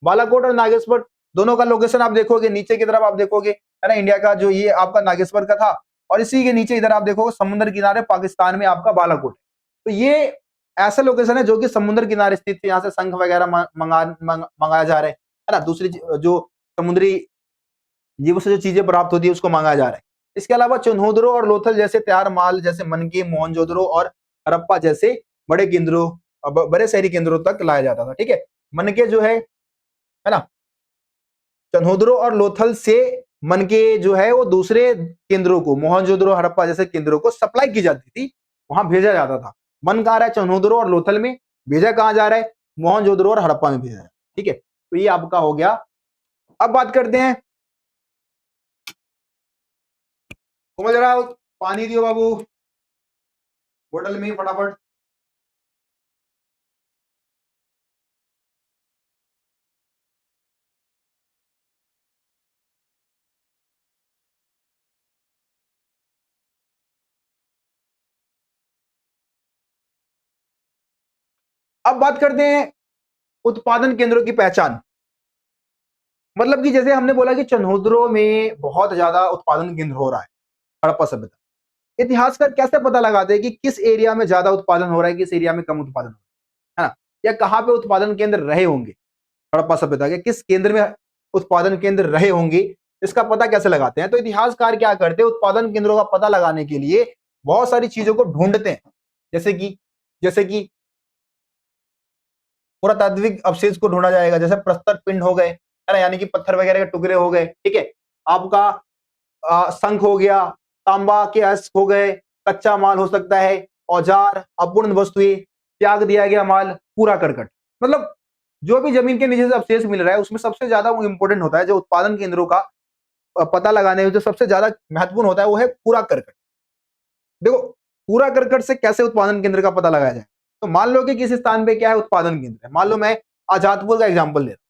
बालाकोट और नागेश्वर दोनों का लोकेशन आप देखोगे, नीचे की तरफ आप देखोगे, है ना, इंडिया का जो ये आपका नागेश्वर का था, और इसी के नीचे इधर आप देखोगे समुद्र किनारे पाकिस्तान में आपका बालाकोट है। तो ये ऐसा लोकेशन है जो कि समुद्र किनारे स्थित है। यहाँ से शंख वगैरह मंगाया जा रहा है ना, दूसरी जो समुद्री जीवों से जो चीजें प्राप्त होती है उसको मंगाया जा रहा है। इसके अलावा चन्होदरो और लोथल जैसे तैयार माल जैसे मनके, मोहनजोदड़ो और हड़प्पा जैसे बड़े केंद्रों, बड़े शहरी केंद्रों तक लाया जाता था। ठीक है, मनके जो है ना, चन्होदरो और लोथल से मनके जो है वो दूसरे केंद्रों को, मोहनजोदड़ो, हड़प्पा जैसे केंद्रों को सप्लाई की जाती थी, वहां भेजा जाता था। बन कहाँ रहा है? चन्होदरो और लोथल में। भेजा कहाँ जा रहा है? मोहनजोदड़ो और हड़प्पा में भेजा है। ठीक है, तो ये आपका हो गया। अब बात करते हैं, कोमल जरा पानी दियो बाबू बोतल में फटाफट। अब बात करते हैं उत्पादन केंद्रों की पहचान। मतलब कि जैसे हमने बोला कि चन्होदरो में बहुत ज्यादा उत्पादन केंद्र हो रहा है, हड़प्पा सभ्यता। इतिहासकार कैसे पता लगाते हैं कि किस एरिया में ज्यादा उत्पादन हो रहा है, किस एरिया में कम उत्पादन हो रहा है ना, या कहाँ पे उत्पादन केंद्र रहे होंगे हड़प्पा सभ्यता के, किस केंद्र में उत्पादन केंद्र रहे होंगे, इसका पता कैसे लगाते हैं? तो इतिहासकार क्या करते हैं, उत्पादन केंद्रों का पता लगाने के लिए बहुत सारी चीजों को ढूंढते हैं। जैसे कि पुरातात्विक अवशेष को ढूंढा जाएगा, जैसे प्रस्तर पिंड हो गए, है ना, यानी कि पत्थर वगैरह के टुकड़े हो गए, ठीक है। आपका शंख हो गया, तांबा के अश्क हो गए, कच्चा माल हो सकता है, औजार, अपूर्ण वस्तुएं, त्याग दिया गया माल, पूरा करकट। मतलब जो भी जमीन के नीचे से अवशेष मिल रहा है उसमें सबसे ज्यादा वो इंपॉर्टेंट होता है, जो उत्पादन केंद्रों का पता लगाने में जो सबसे ज्यादा महत्वपूर्ण होता है वो है पूरा करकट। देखो पूरा करकट से कैसे उत्पादन केंद्र का पता लगाया जाए, तो मान लो कि किस स्थान पे क्या है उत्पादन केंद्र है। मान लो मैं आजादपुर का एग्जाम्पल ले रहा हूं।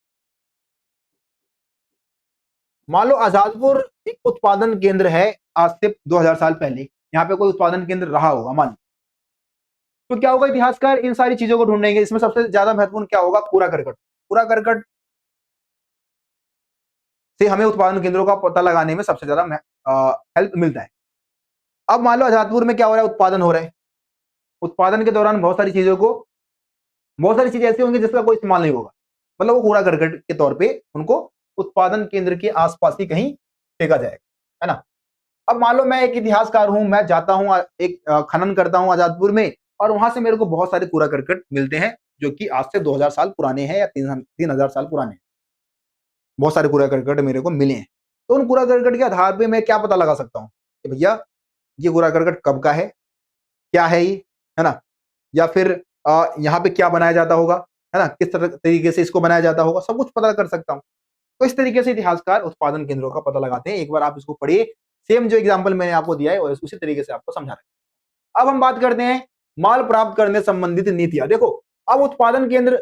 मान लो आजादपुर एक उत्पादन केंद्र है, आज से 2000 साल पहले यहाँ पे कोई उत्पादन केंद्र रहा होगा मान लो, तो क्या होगा, इतिहासकार इन सारी चीजों को ढूंढेंगे। इसमें सबसे ज्यादा महत्वपूर्ण क्या होगा, पूरा करकट। पूरा करकट से हमें उत्पादन केंद्रों का पता लगाने में सबसे ज्यादा हेल्प मिलता है। अब मान लो आजादपुर में क्या हो रहा है, उत्पादन हो रहा है। उत्पादन के दौरान बहुत सारी चीजें ऐसी होंगी जिसका कोई इस्तेमाल नहीं होगा, मतलब वो कूड़ा करकट के तौर पे उनको उत्पादन केंद्र के आसपास ही कहीं फेंका जाएगा, है ना। अब मान लो मैं एक इतिहासकार हूं, मैं जाता हूं एक खनन करता हूं आजादपुर में, और वहां से मेरे को बहुत सारे कूड़ा करकट मिलते हैं जो कि आज से 2000 साल पुराने हैं या 3000 साल पुराने हैं। बहुत सारे कूड़ा करकट मेरे को मिले हैं, तो उन कूड़ा करकट के आधार पे मैं क्या पता लगा सकता हूँ कि भैया ये कूड़ा करकट कब का है, क्या है ये, है ना, या फिर यहाँ पे क्या बनाया जाता होगा, है ना, किस तरीके से इसको बनाया जाता होगा, सब कुछ पता कर सकता हूँ। तो इस तरीके से इतिहासकार उत्पादन केंद्रों का पता लगाते हैं। एक बार आप इसको पढ़िए, सेम जो एग्जाम्पल मैंने आपको दिया है उसी तरीके से आपको समझा रहा है। अब हम बात करते हैं माल प्राप्त करने संबंधित नीतियां। देखो अब उत्पादन केंद्र,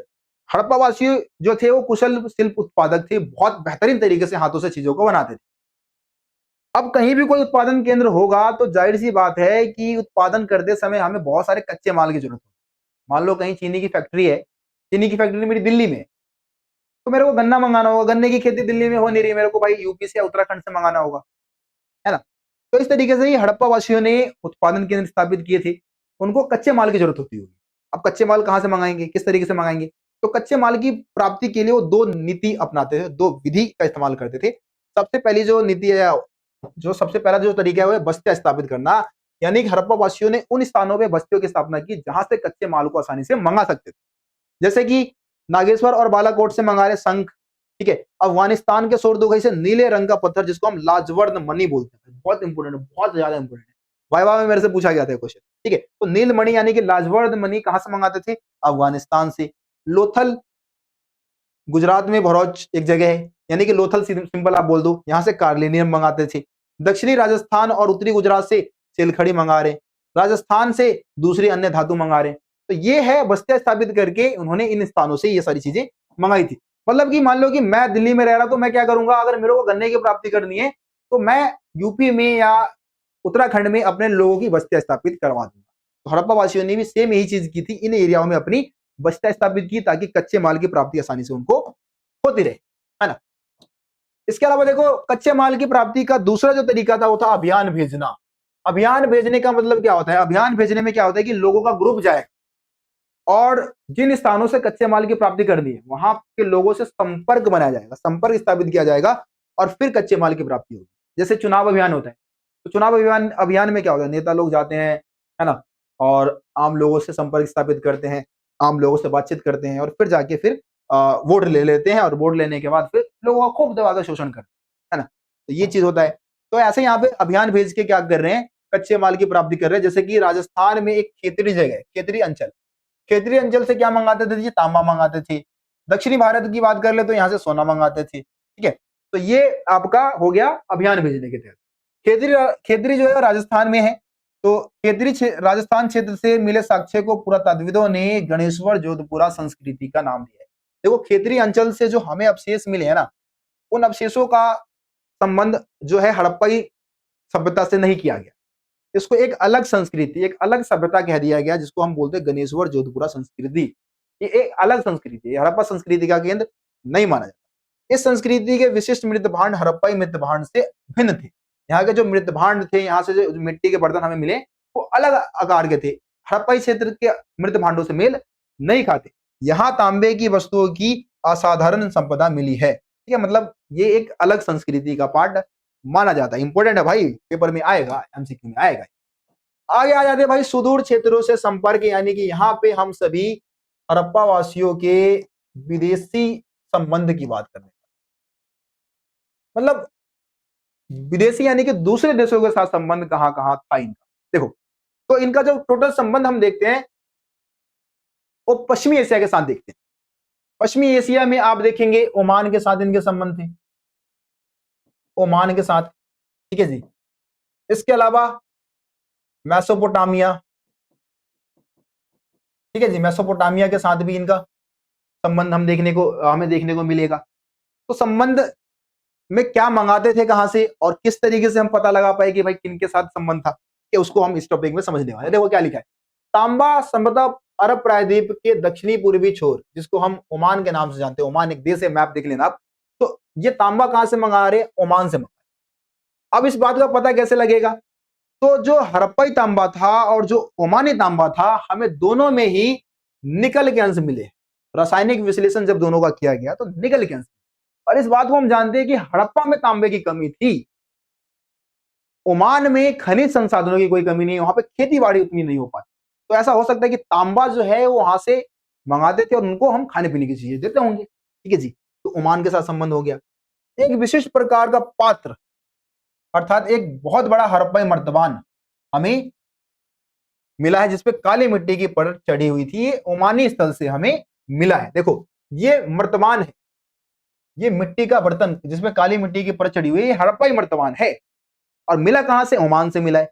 हड़प्पावासी जो थे वो कुशल शिल्प उत्पादक थे, बहुत बेहतरीन तरीके से हाथों से चीजों को बनाते थे। अब कहीं भी कोई उत्पादन केंद्र होगा तो जाहिर सी बात है कि उत्पादन करते समय हमें बहुत सारे कच्चे माल की जरूरत होगी। मान लो कहीं चीनी की फैक्ट्री है, चीनी की फैक्ट्री मेरी दिल्ली में, तो मेरे को गन्ना मंगाना होगा, गन्ने की खेती दिल्ली में हो नहीं रही, मेरे को भाई यूपी से या उत्तराखंड से मंगाना होगा, है ना। तो इस तरीके से ही हड़प्पा वासियों ने उत्पादन केंद्र स्थापित किए थे। उनको कच्चे माल की जरूरत होती होगी। अब कच्चे माल कहां से मंगाएंगे, किस तरीके से मंगाएंगे, तो कच्चे माल की प्राप्ति के लिए वो दो नीति अपनाते थे, दो विधि का इस्तेमाल करते थे। सबसे पहली जो नीति है, जो सबसे पहला जो तरीका है वो है बस्तियां स्थापित करना, यानी कि हड़प्पा वासियों ने उन स्थानों पे बस्तियों की स्थापना की जहां से कच्चे माल को आसानी से मंगा सकते थे। जैसे कि नागेश्वर और बालाकोट से मंगा रहे शंख, ठीक है, अफगानिस्तान के सोरदुगई से नीले रंग का पत्थर जिसको हम लाजवर्द मणि बोलते हैं, बहुत इंपोर्टेंट है, बहुत ज्यादा इंपोर्टेंट है, वाइवा में मेरे से पूछा गया था क्वेश्चन, ठीक है। तो नील मणि यानी कि लाजवर्द मणि कहां से मंगाते थे, अफगानिस्तान से। लोथल गुजरात में भरूच एक जगह है, यानी कि लोथल सिंपल आप बोल दो, यहां से कार्लिनियम मंगाते थे। दक्षिणी राजस्थान और उत्तरी गुजरात से सिलखड़ी मंगा रहे, राजस्थान से दूसरी अन्य धातु मंगा रहे। तो ये है बस्तियां स्थापित करके उन्होंने इन स्थानों से ये सारी चीजें मंगाई थी। मतलब कि मान लो कि मैं दिल्ली में रह रहा, तो मैं क्या करूंगा, अगर मेरे को गन्ने की प्राप्ति करनी है तो मैं यूपी में या उत्तराखंड में अपने लोगों की बस्तियां स्थापित करवा दूंगा। तो हड़प्पा वासियों ने भी सेम यही चीज की थी, इन एरियाओं में अपनी बस्तियां स्थापित की ताकि कच्चे माल की प्राप्ति आसानी से उनको होती रहे, है ना। इसके अलावा देखो कच्चे माल की प्राप्ति का दूसरा जो तरीका था वो था अभियान भेजना। अभियान भेजने का मतलब क्या होता है, अभियान भेजने में क्या होता है कि लोगों का ग्रुप जाएगा और जिन स्थानों से कच्चे माल की प्राप्ति करनी है वहां के लोगों से संपर्क बनाया जाएगा, संपर्क स्थापित किया जाएगा और फिर कच्चे माल की प्राप्ति होगी। जैसे चुनाव अभियान होता है, तो चुनाव अभियान में क्या होता है, नेता लोग जाते हैं, है ना, और आम लोगों से संपर्क स्थापित करते हैं, आम लोगों से बातचीत करते हैं और फिर जाके फिर वोट ले लेते हैं और वोट लेने के बाद फिर लोगों का खूब दबा कर शोषण करते हैं, है ना। तो ये चीज होता है। तो ऐसे यहाँ पे अभियान भेज के क्या कर रहे हैं, कच्चे माल की प्राप्ति कर रहे हैं। जैसे कि राजस्थान में एक खेतरी जगह है, खेतरी अंचल, क्षेत्रीय अंचल से क्या मंगाते थे जी, तांबा मंगाते थे। दक्षिणी भारत की बात कर ले तो यहाँ से सोना मंगाते थे, ठीक है। तो ये आपका हो गया अभियान भेजने के तहत। खेतरी खेतरी जो है राजस्थान में है, तो खेतरी राजस्थान क्षेत्र से मिले साक्ष्य को पुरातत्वविदों ने गणेश्वर जोधपुरा संस्कृति का नाम दिया है। देखो खेतरी अंचल से जो हमें अवशेष मिले हैं ना, उन अवशेषों का संबंध जो है हड़प्पाई सभ्यता से नहीं किया गया, इसको एक अलग संस्कृति, एक अलग सभ्यता कह दिया गया जिसको हम बोलते हैं गणेश्वर जोधपुरा संस्कृति। ये एक अलग संस्कृति है, हड़प्पा संस्कृति का केंद्र नहीं माना जाता। इस संस्कृति के विशिष्ट मृत भांड हड़प्पाई मृत भांड से भिन्न थे। यहाँ के जो मृत भांड थे, यहाँ से जो मिट्टी के बर्तन हमें मिले वो अलग आकार के थे, हड़प्पाई क्षेत्र के मृत भांडों से मेल नहीं खाते। यहाँ तांबे की वस्तुओं की असाधारण संपदा मिली है, ठीक है। मतलब ये एक अलग संस्कृति का पार्ट माना जाता है, इंपॉर्टेंट है भाई, पेपर में आएगा, एमसीक्यू में आएगा। आगे आ जाते भाई सुदूर क्षेत्रों से संपर्क, यानी कि यहाँ पे हम सभी हड़प्पा वासियों के विदेशी संबंध की बात करने, मतलब विदेशी यानी कि दूसरे देशों के साथ संबंध कहां कहां था इनका। देखो, तो इनका जो टोटल संबंध हम देखते हैं वो पश्चिमी एशिया के साथ देखते हैं। पश्चिमी एशिया में आप देखेंगे ओमान के साथ इनके संबंध थे, ओमान के साथ, ठीक है जी। इसके अलावा मेसोपोटामिया, ठीक है जी, मेसोपोटामिया के साथ भी इनका संबंध हमें देखने को मिलेगा। तो संबंध में क्या मंगाते थे कहां से और किस तरीके से हम पता लगा पाए कि भाई किनके साथ संबंध था, कि उसको हम इस टॉपिक में समझने वाले। देखो क्या लिखा है, तांबा सभ्यता अरब प्रायद्वीप के दक्षिणी पूर्वी छोर, जिसको हम ओमान के नाम से जानते हैं, ओमान एक देश है, मैप देख लेना आप। तो ये तांबा कहां से मंगा रहे, ओमान से मंगा। अब इस बात का पता कैसे लगेगा, तो जो हड़प्पाई तांबा था और जो ओमानी तांबा था, हमें दोनों में ही निकल के अंश मिले। रासायनिक विश्लेषण जब दोनों का किया गया तो निकल के अंश, और इस बात को हम जानते हैं कि हड़प्पा में तांबे की कमी थी, ओमान में खनिज संसाधनों की कोई कमी नहीं, वहां पे खेती बाड़ी उतनी नहीं हो पाती। तो ऐसा हो सकता है कि तांबा जो है वो वहां से मंगाते थे और उनको हम खाने पीने की चीजें देते होंगे, ठीक है जी। तो ओमान के साथ संबंध हो गया। एक विशिष्ट प्रकार का पात्र अर्थात एक बहुत बड़ा हड़प्पाई मर्तबान हमें मिला है जिसपे काली मिट्टी की परत चढ़ी हुई थी, ये ओमानी स्थल से हमें मिला है। देखो ये मर्तबान है, ये मिट्टी का बर्तन जिसमें काली मिट्टी की परत चढ़ी हुई है, ये हड़प्पाई मर्तबान है और मिला कहां से, ओमान से मिला है।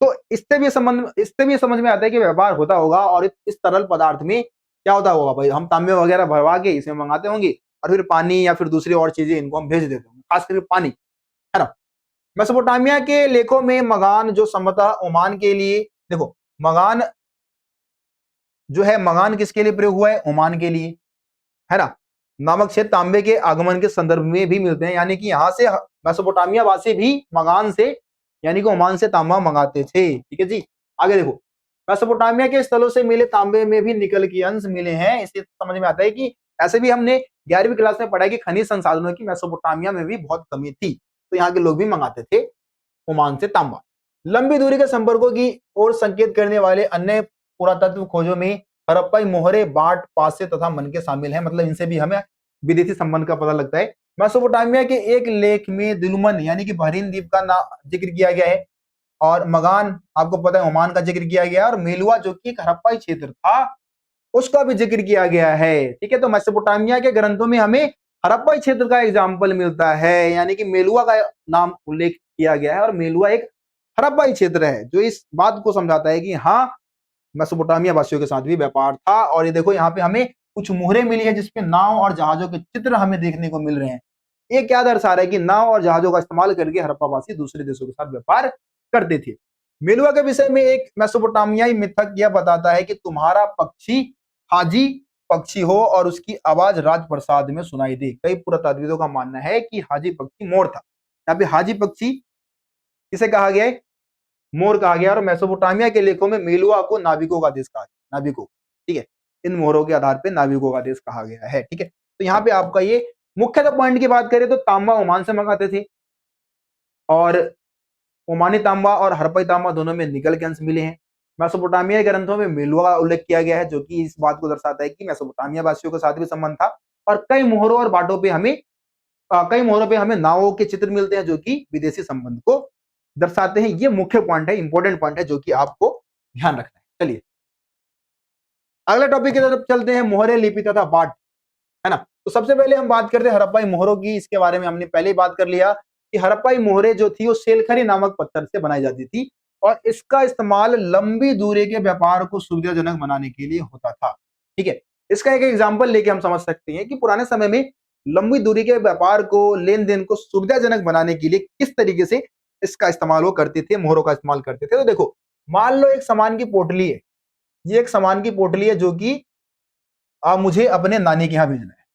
तो इससे भी समझ में आता है कि व्यापार होता होगा और इस तरल पदार्थ में क्या होता होगा भाई, हम तांबे वगैरह भरवा के इसमें मंगाते होंगे और फिर पानी या फिर दूसरी और चीजें इनको हम भेज देते होंगे, खास करके पानी, है ना। मेसोपोटामिया के लेखों में मगान जो संभवतः ओमान के लिए, देखो मगान जो है, मगान किसके लिए प्रयोग हुआ है, ओमान के लिए, है ना। नामक क्षेत्र तांबे के आगमन के संदर्भ में भी मिलते हैं, यानी कि यहां से मेसोपोटामिया वासी भी मगान से यानी कि ओमान से तांबा मंगाते थे, ठीक है जी। आगे देखो, मेसोपोटामिया के स्थलों से मिले तांबे में भी निकल के अंश मिले हैं। इससे समझ में आता है कि ऐसे भी हमने 11वीं क्लास में पढ़ा है कि खनिज संसाधनों की मेसोपोटामिया में भी बहुत कमी थी, तो यहाँ के लोग भी मंगाते थे ओमान से तांबा। लंबी दूरी के संपर्कों की ओर संकेत करने वाले अन्य पुरातत्व खोजों में हड़प्पाई मोहरे, बाट, पासे तथा मनके शामिल हैं, मतलब इनसे भी हमें विदेशी संबंध का पता लगता है। मेसोपोटामिया के एक लेख में दिलमन यानी कि बहरीन द्वीप का जिक्र किया गया है और मगान आपको पता है ओमान का जिक्र किया गया है, और मेलुआ जो कि एक हड़प्पाई क्षेत्र था उसका भी जिक्र किया गया है, ठीक है। तो मेसोपोटामिया के ग्रंथों में हमें हड़प्पाई क्षेत्र का एग्जाम्पल मिलता है, यानी कि मेलुआ का नाम उल्लेख किया गया है और मेलुआ एक हड़प्पाई क्षेत्र है, जो इस बात को समझाता है कि हाँ मेसोपोटामिया वासियों के साथ भी व्यापार था। और ये देखो यहाँ पे हमें कुछ मुहरें मिली है जिसपे नाव और जहाजों के चित्र हमें देखने को मिल रहे हैं। ये क्या दर्शा रहा है कि नाव और जहाजों का इस्तेमाल करके हड़प्पा वासी दूसरे देशों के साथ व्यापार करते थे। मेलुआ के विषय में एक मेसोपोटामियाई मिथक यह बताता है कि तुम्हारा पक्षी हाजी पक्षी हो और उसकी आवाज राजप्रसाद में सुनाई दे। कई पुरातत्वविदों का मानना है कि हाजी पक्षी मोर था। यहाँ पे हाजी पक्षी किसे कहा गया है, मोर कहा गया। और मेसोपोटामिया के लेखों में मेलुआ को नाविकों का देश कहा गया, नाविकों, ठीक है। इन मोहरों के आधार पर नाविकों का देश कहा गया है, ठीक है। तो यहाँ पे आपका ये मुख्य पॉइंट की बात करें तो तांबा ओमान से मंगाते थे और ओमानी तांबा और हड़प्पाई तांबा दोनों में निकल के अंश मिले हैं। मेसोपोटामिया ग्रंथों में मेलुआ का उल्लेख किया गया है जो कि इस बात को दर्शाता है कि मेसोपोटामिया वासियों के साथ भी संबंध था। और कई मोहरों और बाटों पे हमें नावों के चित्र मिलते हैं जो कि विदेशी संबंध को दर्शाते हैं। ये मुख्य पॉइंट है, इंपॉर्टेंट पॉइंट है जो कि आपको ध्यान रखना है। चलिए अगले टॉपिक की तरफ चलते हैं, मोहरे, लिपि तथा बाट, है ना। तो सबसे पहले हम बात करते हैं हड़प्पाई मोहरों की। इसके बारे में हमने पहले ही बात कर लिया कि हड़प्पाई मोहरे जो थी वो सेलखरी नामक पत्थर से बनाई जाती थी और इसका इस्तेमाल लंबी दूरी के व्यापार को सुविधाजनक बनाने के लिए होता था, ठीक है। इसका एक एग्जांपल लेके हम समझ सकते हैं कि पुराने समय में लंबी दूरी के व्यापार को, लेन देन को सुविधाजनक बनाने के लिए किस तरीके से इसका इस्तेमाल वो करते थे, मोहरों का इस्तेमाल करते थे। तो देखो मान लो एक सामान की पोटली है, ये एक सामान की पोटली है जो कि मुझे अपने नानी के यहाँ भेजना है,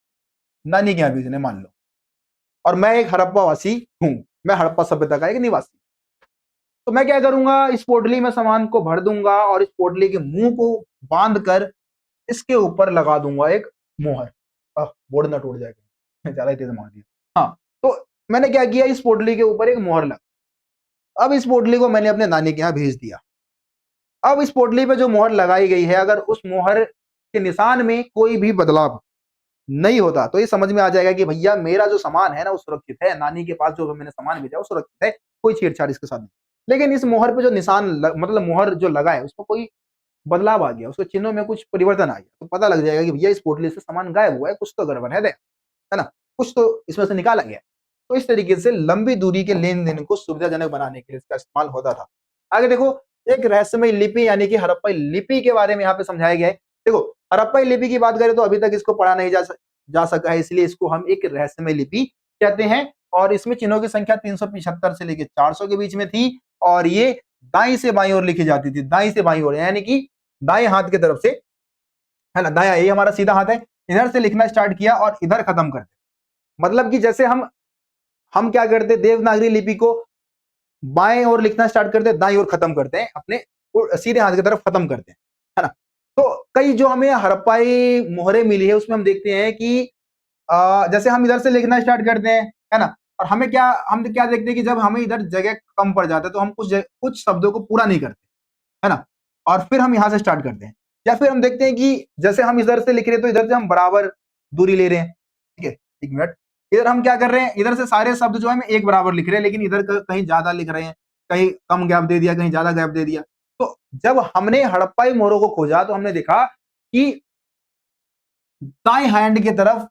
नानी के यहाँ भेजना है मान लो, और मैं एक हड़प्पा वासी हूं, मैं हड़प्पा सभ्यता का एक निवासी। तो मैं क्या करूंगा, इस पोटली में सामान को भर दूंगा और इस पोटली के मुंह को बांध कर इसके ऊपर लगा दूंगा एक मोहर। बोर्ड ना टूट जाएगा, ज्यादा तेज मार दिया। हाँ, तो मैंने क्या किया, इस पोटली के ऊपर एक मोहर लगा। अब इस पोटली को मैंने अपने नानी के यहाँ भेज दिया। अब इस पोटली पे जो मोहर लगाई गई है, अगर उस मोहर के निशान में कोई भी बदलाव नहीं होता, तो ये समझ में आ जाएगा कि भैया मेरा जो सामान है ना वो सुरक्षित है, नानी के पास जो मैंने सामान भेजा वो सुरक्षित है, कोई छेड़छाड़ इसके साथ नहीं। लेकिन इस मोहर पे जो निशान मतलब मोहर जो लगा है उसमें कोई बदलाव आ गया, उसके चिन्हों में कुछ परिवर्तन आ गया, तो पता लग जाएगा कि भैया इस पोटली से सामान गायब हुआ है, कुछ तो गड़बड़ है ना, कुछ तो इसमें से निकाला गया। तो इस तरीके से लंबी दूरी के लेन देन को सुविधाजनक बनाने के लिए इसका इस्तेमाल होता था। आगे देखो, एक रहस्यमय लिपि यानी कि हड़प्पा लिपि के बारे में यहाँ पे समझाया गया है। देखो, हड़प्पा लिपि की बात करें तो अभी तक इसको पढ़ा नहीं जा सका है, इसलिए इसको हम एक रहस्यमय लिपि कहते हैं। और इसमें चिन्हों की संख्या 375 से लेकर 400 के बीच में थी, और ये दाई से बाई ओर लिखी जाती थी, दाई से बाई ओर, यानी कि दाएं हाथ की तरफ से, है ना, दाया ये हमारा सीधा हाथ है, इधर से लिखना स्टार्ट किया और इधर खत्म करते। मतलब कि जैसे हम क्या करते, देवनागरी लिपि को बाएं ओर लिखना स्टार्ट करते, दाएं ओर खत्म करते हैं, अपने सीधे हाथ की तरफ खत्म करते हैं, है ना। तो कई जो हमें हड़प्पाई मोहरें मिली है उसमें हम देखते हैं कि जैसे हम इधर से लिखना स्टार्ट करते हैं, है ना, और हम क्या देखते हैं कि जब हमें इधर जगह कम पड़ जाता है तो हम कुछ शब्दों को पूरा नहीं करते, है ना, और फिर हम यहां से स्टार्ट करते हैं। या फिर हम देखते हैं कि जैसे हम इधर से लिख रहे हैं तो इधर से हम बराबर दूरी ले रहे हैं, ठीक है, एक मिनट, इधर हम क्या कर रहे हैं, इधर से सारे शब्द जो है हम एक बराबर लिख रहे हैं, लेकिन इधर कहीं ज्यादा लिख रहे हैं, कहीं कम गैप दे दिया, कहीं ज्यादा गैप दे दिया। तो जब हमने हड़प्पाई मोहरों को खोजा तो हमने देखा कि दाएं हैंड की तरफ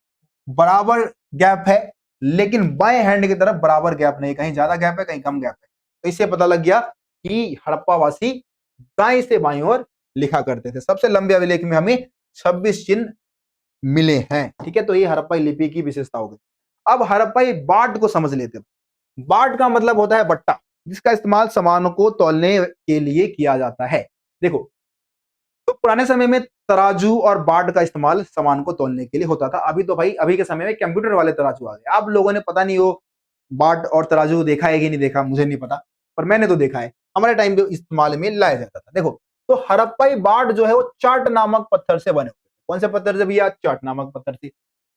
बराबर गैप है, लेकिन बाएं हैंड की तरफ बराबर गैप नहीं, कहीं ज्यादा गैप है, कहीं कम गैप है। तो इससे पता लग गया कि हड़प्पा वासी दाएं से बाईं ओर लिखा करते थे। सबसे लंबे अभिलेख में हमें 26 चिन्ह मिले हैं, ठीक है। तो ये हड़प्पाई लिपि की विशेषता हो गई। अब हड़प्पाई बाट को समझ लेते हैं। बाट का मतलब होता है बट्टा, जिसका इस्तेमाल सामानों को तौलने के लिए किया जाता है। देखो, तो पुराने समय में तराजू और बाट का इस्तेमाल सामान को तौलने के लिए होता था। अभी तो भाई अभी के समय में कंप्यूटर वाले तराजू आ गए। आप लोगों ने पता नहीं वो बाट और तराजू देखा है कि नहीं देखा, मुझे नहीं पता, पर मैंने तो देखा है, हमारे टाइम पे इस्तेमाल में लाया जाता था। देखो, तो हड़प्पाई बाट जो है वो चाट नामक पत्थर से बने हुए। कौन से पत्थर से भैया? चाट नामक पत्थर से।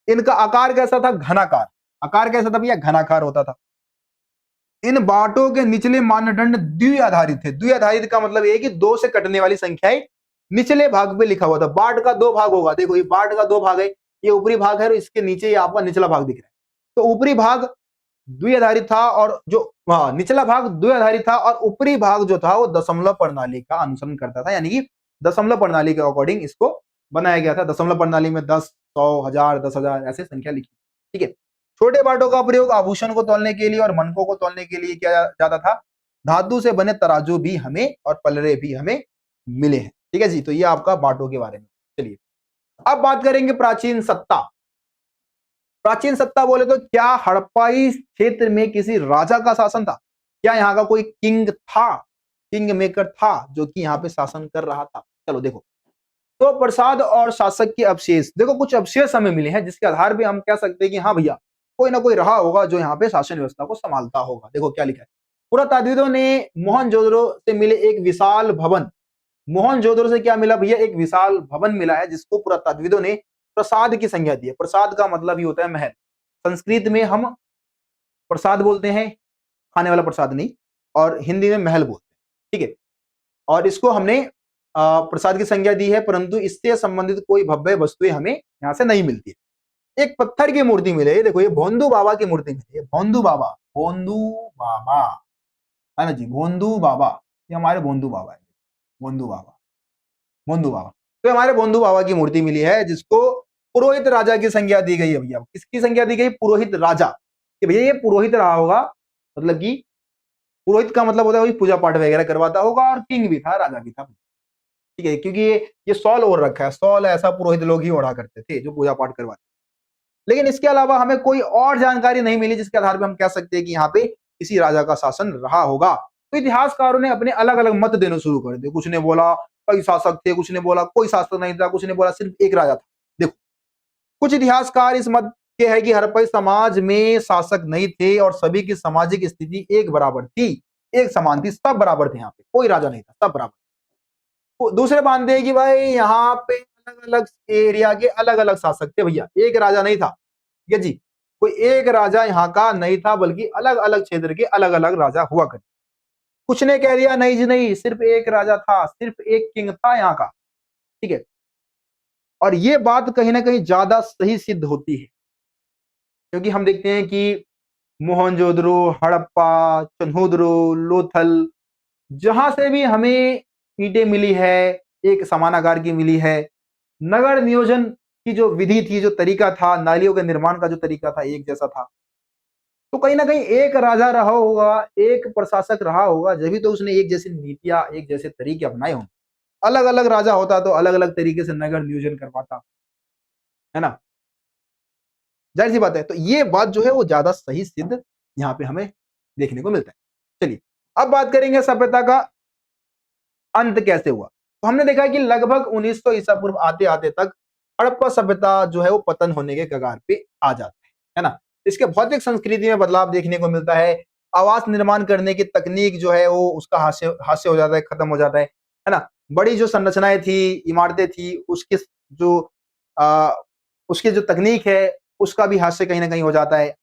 इनका आकार कैसा था? घनाकार। आकार कैसा था भैया? घनाकार होता था। इन बाटों के निचले मानदंड द्विआधारित थे। द्विआधारित का मतलब ये कि दो से कटने वाली संख्याएं निचले भाग पे लिखा हुआ था। बाट का दो भाग होगा, देखो ये बाट का दो भाग है, ये ऊपरी भाग है और इसके नीचे ये आपका निचला भाग दिख रहा है। तो ऊपरी भाग द्विआधारित था और जो निचला भाग द्विआधारित था, और ऊपरी भाग जो था वो दशमलव प्रणाली का अनुसरण करता था, यानी कि दशमलव प्रणाली के अकॉर्डिंग इसको बनाया गया था। दशमलव प्रणाली में 10, 100, 1000, 10,000 ऐसे संख्या लिखी, ठीक है। छोटे बाटों का प्रयोग आभूषण को तौलने के लिए और मनकों को तौलने के लिए किया जाता था। धातु से बने तराजू भी हमें और पलरे भी हमें मिले हैं, ठीक है जी। तो ये आपका बाटों के बारे में। चलिए अब बात करेंगे प्राचीन सत्ता। प्राचीन सत्ता बोले तो क्या हड़प्पाई क्षेत्र में किसी राजा का शासन था? क्या यहाँ का कोई किंग था, किंग मेकर था जो कि यहाँ पे शासन कर रहा था? चलो देखो, तो प्रसाद और शासक के अवशेष, देखो कुछ अवशेष हमें मिले हैं जिसके आधार पे हम कह सकते हैं कि हाँ भैया कोई ना कोई रहा होगा जो यहाँ पे शासन व्यवस्था को संभालता होगा। देखो क्या लिखा है, पुरातात्विदों ने मोहनजोदड़ो से मिले एक विशाल भवन, मोहनजोदड़ो से क्या मिला भैया? एक विशाल भवन मिला है जिसको पुरातात्विदों ने प्रसाद की संज्ञा दी है। प्रसाद का मतलब ही होता है महल। संस्कृत में हम प्रसाद बोलते हैं, खाने वाला प्रसाद नहीं, और हिंदी में महल बोलते हैं, ठीक है। और इसको हमने प्रसाद की संज्ञा दी है, परंतु इससे संबंधित कोई भव्य वस्तुएं हमें यहाँ से नहीं मिलती है। एक पत्थर की मूर्ति मिले, ये देखो, ये भोंदू बाबा की मूर्ति मिली है। भोंदू बाबा, भोंदू बाबा, है ना जी, भोंदू बाबा, ये हमारे भोंदू बाबा है। भोंदू बाबा, भोंदू बाबा, तो हमारे भोंदू बाबा की मूर्ति मिली है जिसको पुरोहित राजा की संज्ञा दी गई है। भैया किसकी संज्ञा दी गई? पुरोहित राजा, कि भैया ये पुरोहित रहा होगा, मतलब कि पुरोहित का मतलब होता है वही पूजा पाठ वगैरह करवाता होगा, और किंग भी था, राजा भी था, ठीक है। क्योंकि ये सॉल ओढ़ रखा है, सॉल ऐसा पुरोहित लोग ही ओढ़ा करते थे जो पूजा पाठ करवाते। लेकिन इसके अलावा हमें कोई और जानकारी नहीं मिली जिसके आधार पर हम कह सकते हैं कि यहाँ पे किसी राजा का शासन रहा होगा। तो इतिहासकारों ने अपने अलग अलग मत देने शुरू कर दिए। कुछ ने बोला कई शासक थे, कुछ ने बोला कोई शासक नहीं था, कुछ ने बोला सिर्फ एक राजा था। देखो, कुछ इतिहासकार इस मत के है कि हड़प्पा समाज में शासक नहीं थे और सभी की सामाजिक स्थिति एक बराबर थी, एक समान थी, सब बराबर थे, यहाँ पे कोई राजा नहीं था, सब बराबर। दूसरे मानते हैं कि भाई यहाँ पे अलग अलग एरिया के अलग अलग शासक थे भैया, एक राजा नहीं था, ठीक है जी। कोई एक राजा यहाँ का नहीं था, बल्कि अलग अलग क्षेत्र के अलग अलग राजा हुआ करते। कुछ ने कह दिया नहीं जी नहीं, सिर्फ एक राजा था, सिर्फ एक किंग था यहाँ का, ठीक है। और ये बात कहीं ना कहीं ज्यादा सही सिद्ध होती है, क्योंकि हम देखते हैं कि मोहनजोदड़ो, हड़प्पा, चन्होदरो, लोथल, जहां से भी हमें ईंटें मिली है, एक समान आकार की मिली है। नगर नियोजन की जो विधि थी, जो तरीका था, नालियों के निर्माण का जो तरीका था, एक जैसा था। तो कहीं ना कहीं एक राजा रहा होगा, एक प्रशासक रहा होगा, जब भी तो उसने एक जैसी नीतियां, एक जैसे तरीके अपनाए होंगे। अलग अलग राजा होता तो अलग अलग तरीके से नगर नियोजन करवाता, है ना। जाहिर सी बात है। तो ये बात जो है वो ज्यादा सही सिद्ध यहाँ पे हमें देखने को मिलता है। चलिए अब बात करेंगे सभ्यता का अंत कैसे हुआ। तो हमने देखा कि लगभग 1900 ईसा पूर्व आते आते तक हड़प्पा सभ्यता जो है वो पतन होने के कगार पे आ जाता है ना। इसके भौतिक संस्कृति में बदलाव देखने को मिलता है। आवास निर्माण करने की तकनीक जो है वो उसका हास्य हास्य हो जाता है, खत्म हो जाता है ना। बड़ी जो संरचनाएं थी, इमारतें थी, जो आ, उसकी जो तकनीक है उसका भी हास्य कहीं ना कहीं हो जाता है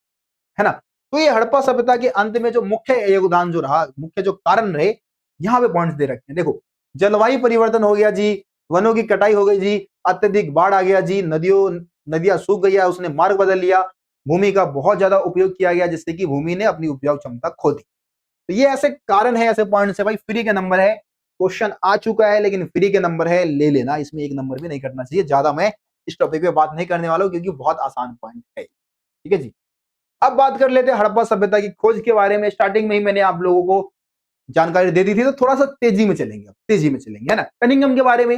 ना। तो ये हड़प्पा सभ्यता के अंत में जो मुख्य योगदान जो रहा, मुख्य जो कारण रहे, यहाँ पे पॉइंट्स दे रखे हैं। देखो, जलवायु परिवर्तन हो गया जी, वनों की कटाई हो गई जी, अत्यधिक बाढ़ आ गया जी, नदियां सूख गई है, उसने मार्ग बदल लिया, भूमि का बहुत ज्यादा उपयोग किया गया जिससे कि भूमि ने अपनी उपजाऊ क्षमता खो दी। तो ये ऐसे कारण है, ऐसे पॉइंट्स है भाई। फ्री के नंबर है, क्वेश्चन आ चुका है लेकिन फ्री के नंबर है, ले लेना, इसमें एक नंबर भी नहीं करना चाहिए। ज्यादा मैं इस टॉपिक पे बात नहीं करने वाला हूँ क्योंकि बहुत आसान पॉइंट है। ठीक है जी। अब बात कर लेते हैं हड़प्पा सभ्यता की खोज के बारे में। स्टार्टिंग में ही मैंने आप लोगों को जानकारी दे दी थी, तो थोड़ा सा तेजी में चलेंगे, तेजी में चलेंगे, है ना। कनिंगम के बारे में,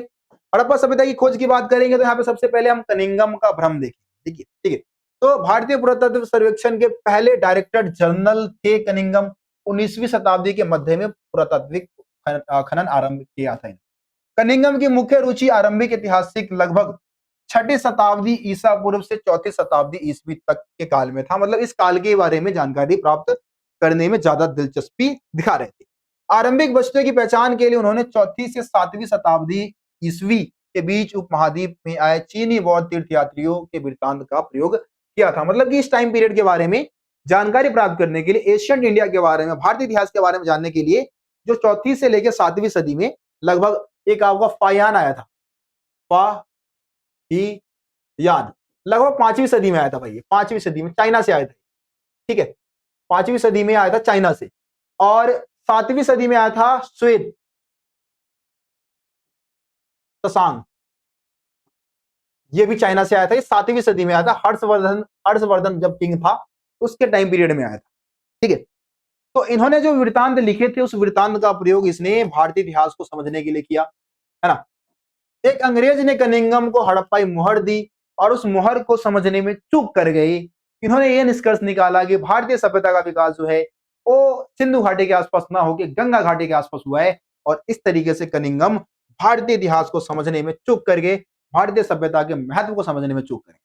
हड़प्पा सभ्यता की खोज की बात करेंगे तो यहाँ पे सबसे पहले हम कनिंगम का भ्रम देखेंगे। देखिए, ठीक है। तो भारतीय पुरातत्व सर्वेक्षण के पहले डायरेक्टर जनरल थे कनिंगम। 19वीं शताब्दी के मध्य में पुरातात्विक खनन आरंभ किया था। कनिंगम की मुख्य रुचि आरंभिक ऐतिहासिक लगभग 6ठी शताब्दी ईसा पूर्व से 4ठी शताब्दी ईस्वी तक के काल में था। मतलब इस काल के बारे में जानकारी प्राप्त करने में ज्यादा दिलचस्पी दिखा रहे थे। आरंभिक वस्तुओं की पहचान के लिए उन्होंने 4ठी से 7वीं शताब्दी ईस्वी के बीच उपमहाद्वीप में आए चीनी बौद्ध तीर्थयात्रियों के वृत्तांत का प्रयोग किया था। मतलब कि इस टाइम पीरियड के बारे में जानकारी प्राप्त करने के लिए, एशियंट इंडिया के बारे में, भारतीय इतिहास के बारे में जानने के लिए, जो 4ठी से लेकर 7वीं सदी में लगभग एक आपका फायान आया था। यान लगभग 5वीं सदी में आया था भाई, 5वीं सदी में चाइना से आया था। ठीक है, 5वीं सदी में आया था चाइना से। और 7वीं सदी में आया था श्वेत तसांग, ये भी चाइना से आया था। ये 7वीं सदी में आया था। हर्षवर्धन हर्षवर्धन जब किंग था उसके टाइम पीरियड में आया था। ठीक है। तो इन्होंने जो वृत्तांत लिखे थे उस वृत्तांत का प्रयोग इसने भारतीय इतिहास को समझने के लिए किया, है ना। एक अंग्रेज ने कनिंगम को हड़प्पाई मुहर दी और उस मुहर को समझने में चूक कर गई। इन्होंने यह निष्कर्ष निकाला कि भारतीय सभ्यता का विकास जो है वो सिंधु घाटी के आसपास ना होकर गंगा घाटी के आसपास हुआ है। और इस तरीके से कनिंगम भारतीय इतिहास को समझने में चूक कर गए, भारतीय सभ्यता के महत्व को समझने में चूक कर गए।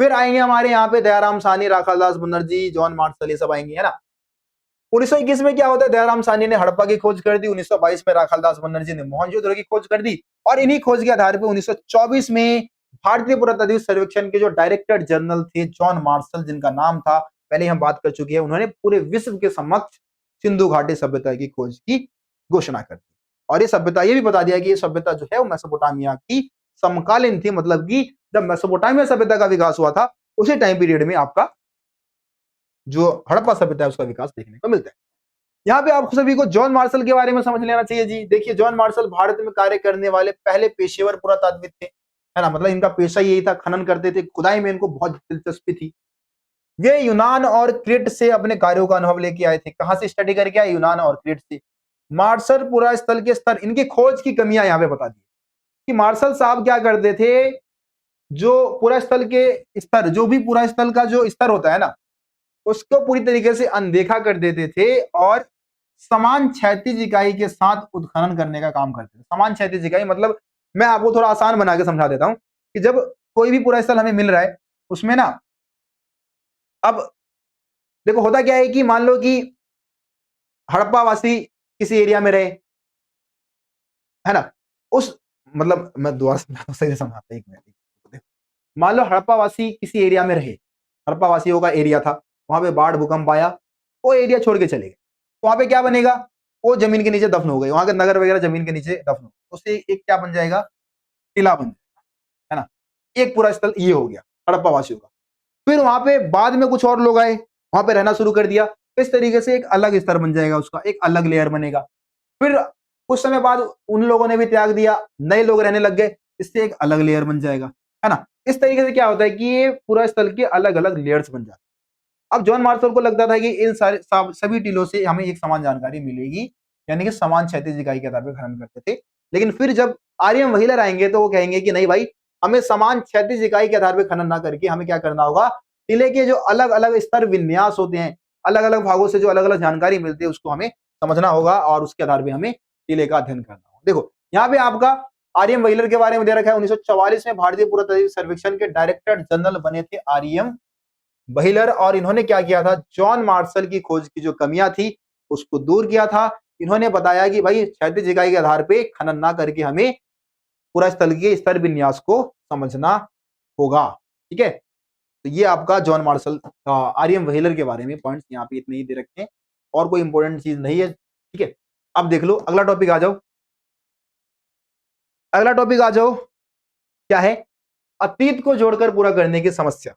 फिर आएंगे हमारे यहाँ पे दयाराम साहनी, राखालदास बनर्जी, जॉन मार्शल, ये सब आएंगे, है ना। 1921 में क्या होता है, दयाराम साहनी ने हड़प्पा की खोज कर दी। 1922 में राखालदास बनर्जी ने मोहनजोदड़ो की खोज कर दी। और इन्हीं खोज के आधार पर 1924 में भारतीय पुरातात्विक सर्वेक्षण के जो डायरेक्टर जनरल थे जॉन मार्शल, जिनका नाम था पहले ही हम बात कर चुके हैं, उन्होंने पूरे विश्व के समक्ष सिंधु घाटी सभ्यता की खोज की घोषणा कर दी। और ये सभ्यता, ये भी बता दिया कि ये सभ्यता जो है वो मेसोपोटामिया की समकालीन थी। मतलब कि जब मेसोपोटामिया सभ्यता का विकास हुआ था उसी टाइम पीरियड में आपका जो हड़प्पा सभ्यता है उसका विकास देखने को मिलता है। यहाँ पे आप सभी को जॉन मार्शल के बारे में समझ लेना चाहिए जी। देखिए, जॉन मार्शल भारत में कार्य करने वाले पहले पेशेवर पुरातात्विक थे, है ना। मतलब इनका पेशा यही था, खनन करते थे, खुदाई में इनको बहुत दिलचस्पी थी। वे यूनान और क्रीट से अपने कार्यों का अनुभव लेके आए थे। कहां से स्टडी करके आए? यूनान और क्रीट से। मार्शल पुरा स्थल के स्तर, इनकी खोज की कमियां यहाँ पे बता दी कि मार्शल साहब क्या करते थे, जो पूरा स्थल के स्तर, जो भी पूरा स्थल का जो स्तर होता है ना, उसको पूरी तरीके से अनदेखा कर देते थे और समान क्षैतिज इकाई के साथ उत्खनन करने का काम करते थे। समान क्षैतिज इकाई मतलब, मैं आपको थोड़ा आसान बना के समझा देता हूं कि जब कोई भी पूरा स्थल हमें मिल रहा है उसमें ना, अब देखो होता क्या है कि मान लो कि हड़प्पा वासी किसी एरिया में रहे, है ना। उस मतलब मैं दोबारा सही से समझाता हूं, एक मिनट। मान लो हड़प्पा वासी किसी एरिया में रहे, हड़प्पा वासियों का एरिया था, वहां पे बाढ़ भूकंप आया, वो एरिया छोड़ के चले गए, तो वहां पे क्या बनेगा, वो जमीन के नीचे दफन हो गए, वहां के नगर वगैरह जमीन के नीचे दफन हो, उससे एक क्या बन जाएगा, टीला बन जाएगा, है ना। एक पूरा स्थल ये हो गया हड़प्पा वासियों का। फिर वहां पे बाद में कुछ और लोग आए, वहां पे रहना शुरू कर दिया। इस तरीके से एक अलग स्तर बन जाएगा उसका, एक अलग लेयर बनेगा। फिर कुछ समय बाद उन लोगों ने भी त्याग दिया, नए लोग रहने लग गए, इससे एक अलग लेयर बन जाएगा, है ना। इस तरीके से क्या होता है कि ये पूरा स्थल के अलग अलग लेयर्स बन जाते हैं। अब जॉन मार्शल को लगता था कि इन सारे सभी टीलों से हमें एक समान जानकारी मिलेगी, यानी कि समान क्षैतिज इकाई के आधार पर खनन करते थे। लेकिन फिर जब आर्यन व्हीलर आएंगे तो वो कहेंगे कि नहीं भाई, हमें समान क्षैतिज इकाई के आधार पर खनन ना करके हमें क्या करना होगा, टीले के जो अलग अलग स्तर विन्यास होते हैं, अलग अलग भागों से जो अलग अलग जानकारी मिलती है, उसको हमें समझना होगा और उसके आधार पर हमें टीले का अध्ययन करना होगा। देखो यहाँ पे आपका आर्यन व्हीलर के बारे में दे रखा है। 1944 में भारतीय पुरातत्व सर्वेक्षण के डायरेक्टर जनरल बने थे आर्यन व्हीलर, और इन्होंने क्या किया था, जॉन मार्शल की खोज की जो कमियां थी उसको दूर किया था। इन्होंने बताया कि भाई क्षैतिज इकाई के आधार पे खनन ना करके हमें पूरा स्थल के स्तर विन्यास को समझना होगा। ठीक है, तो ये आपका जॉन मार्शल आर्यन व्हीलर के बारे में पॉइंट्स यहाँ पे इतने ही दे रखे हैं, और कोई इंपॉर्टेंट चीज नहीं है। ठीक है, अब देख लो अगला टॉपिक आ जाओ। अगला टॉपिक आ जाओ, क्या है, अतीत को जोड़कर पूरा करने की समस्या।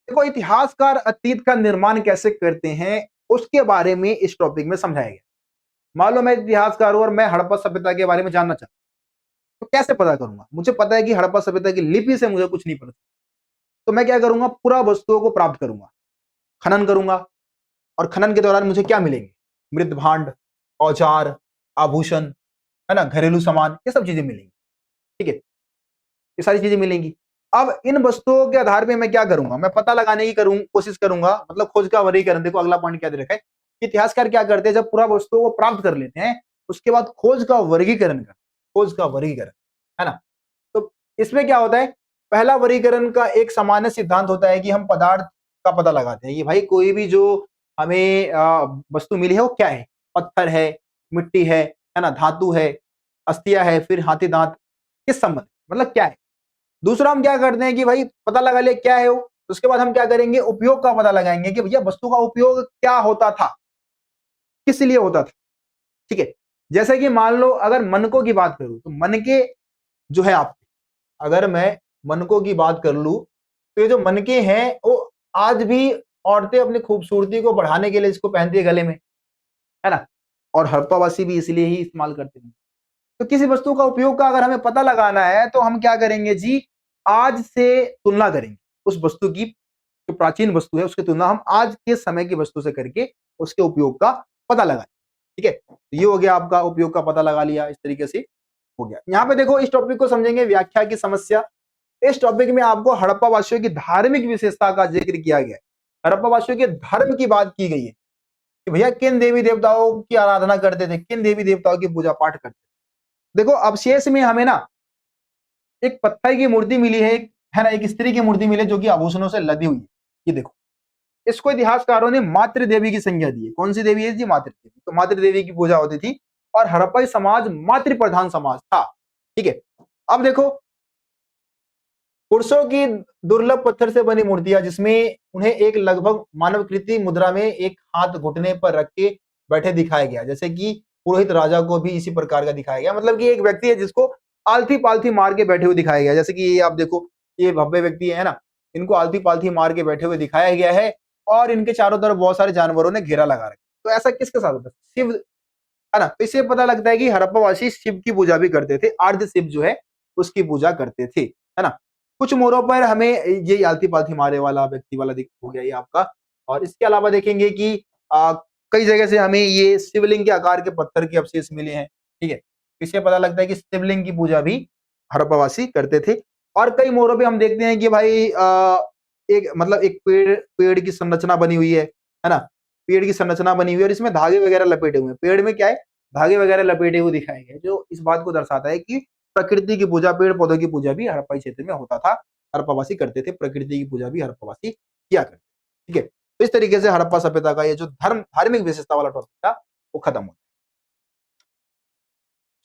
देखो इतिहासकार अतीत का निर्माण कैसे करते हैं उसके बारे में इस टॉपिक में समझाया गया। मान लो मैं इतिहासकार हूं और मैं हड़प्पा सभ्यता के बारे में जानना चाहता हूं, तो कैसे पता करूंगा? मुझे पता है कि हड़प्पा सभ्यता की लिपि से मुझे कुछ नहीं पता, तो मैं क्या करूंगा, पूरा वस्तुओं को प्राप्त करूंगा, खनन करूंगा, और खनन के दौरान मुझे क्या मिलेंगे, मृत भांड, औजार, आभूषण, है ना, घरेलू सामान, ये सब चीजें मिलेंगी। ठीक है, ये सारी चीजें मिलेंगी। अब इन वस्तुओं के आधार पे मैं क्या करूंगा, मैं पता लगाने की कोशिश करूंगा, मतलब खोज का वर्गीकरण। देखो अगला पॉइंट क्या दे रखा है, इतिहासकार क्या करते हैं, जब पूरा वस्तुओं को प्राप्त कर लेते हैं उसके बाद खोज का वर्गीकरण करते हैं, खोज का वर्गीकरण, है ना। तो इसमें क्या होता है, पहला वर्गीकरण का एक सामान्य सिद्धांत होता है कि हम पदार्थ का पता लगाते हैं कि भाई कोई भी जो हमें वस्तु मिली है वो क्या है, पत्थर है, मिट्टी है ना, धातु है, अस्थिया है, फिर हाथी दांत, किस संबंध, मतलब क्या है। दूसरा हम क्या करते हैं कि भाई पता लगा लिया क्या है वो, उसके बाद हम क्या करेंगे, उपयोग का पता लगाएंगे कि भैया वस्तु का उपयोग क्या होता था, किस लिए होता था। ठीक है, जैसे कि मान लो अगर मनकों की बात करूं तो मनके जो है आपके, अगर मैं मनकों की बात कर लूं तो ये जो मनके हैं वो आज भी औरतें अपनी खूबसूरती को बढ़ाने के लिए इसको पहनती है गले में, है ना, और हड़प्पावासी भी इसलिए ही इस्तेमाल करते हैं। तो किसी वस्तु का उपयोग का अगर हमें पता लगाना है तो हम क्या करेंगे जी, आज से तुलना करेंगे उस वस्तु की, जो प्राचीन वस्तु है उसकी तुलना हम आज के समय की वस्तु से करके उसके उपयोग का पता लगाएं। ठीक है, तो ये हो गया आपका उपयोग का पता लगा लिया, इस तरीके से हो गया। यहाँ पे देखो इस टॉपिक को समझेंगे, व्याख्या की समस्या। इस टॉपिक में आपको हड़प्पा वासियों की धार्मिक विशेषता का जिक्र किया गया है। हड़प्पा वासियों के धर्म की बात की गई है कि भैया किन देवी देवताओं की आराधना करते थे, किन देवी देवताओं की पूजा पाठ करते थे। देखो अवशेष में हमें ना एक पत्थर की मूर्ति मिली है ना, एक स्त्री की मूर्ति मिली जो कि आभूषणों से लदी हुई है। ये देखो, इसको इतिहासकारों ने मातृ देवी की संज्ञा दी है। कौन सी देवी है जी, मातृ देवी। तो मातृ देवी की पूजा होती थी और हड़प्पाई समाज मातृ प्रधान समाज था। ठीक है, अब देखो पुरुषों की दुर्लभ पत्थर से बनी मूर्तियां जिसमें उन्हें एक लगभग मानवकृति मुद्रा में एक हाथ घुटने पर रख के बैठे दिखाया गया, जैसे कि पुरोहित राजा को भी इसी प्रकार का दिखाया गया। मतलब कि एक व्यक्ति है जिसको आलथी पालथी मार के बैठे हुए दिखाया गया, जैसे कि ये आप देखो, ये भव्य व्यक्ति है ना, इनको आलथी पालथी मार के बैठे हुए दिखाया गया है, और इनके चारों तरफ बहुत सारे जानवरों ने घेरा लगा रखा। तो ऐसा किसके साथ होता है, शिव, है ना। तो इससे पता लगता है कि हड़प्पावासी शिव की पूजा भी करते थे, अर्ध शिव जो है उसकी पूजा करते थे, है ना। कुछ मोड़ों पर हमें ये आलती पालथी मारे वाला व्यक्ति वाला दिख हो गया ये आपका। और इसके अलावा देखेंगे कि कई जगह से हमें ये शिवलिंग के आकार के पत्थर के अवशेष मिले हैं। ठीक है, इससे पता लगता है कि शिवलिंग की पूजा भी हड़प्पावासी करते थे। और कई मोड़ों पे हम देखते हैं कि भाई एक मतलब एक पेड़ पेड़ की संरचना बनी हुई है ना, पेड़ की संरचना बनी हुई है और इसमें धागे वगैरह लपेटे हुए हैं। पेड़ में क्या है, धागे वगैरह लपेटे हुए दिखाए गए, जो इस बात को दर्शाता है कि प्रकृति की पूजा, पेड़ पौधों की पूजा भी हड़प्पाई क्षेत्र में होता था, हड़प्पावासी करते थे, प्रकृति की पूजा भी हड़प्पावासी किया करते थे। ठीक है, तो इस तरीके से हड़प्पा सभ्यता का ये जो धार्मिक विशेषता वाला टॉपिक था वो खत्म हो।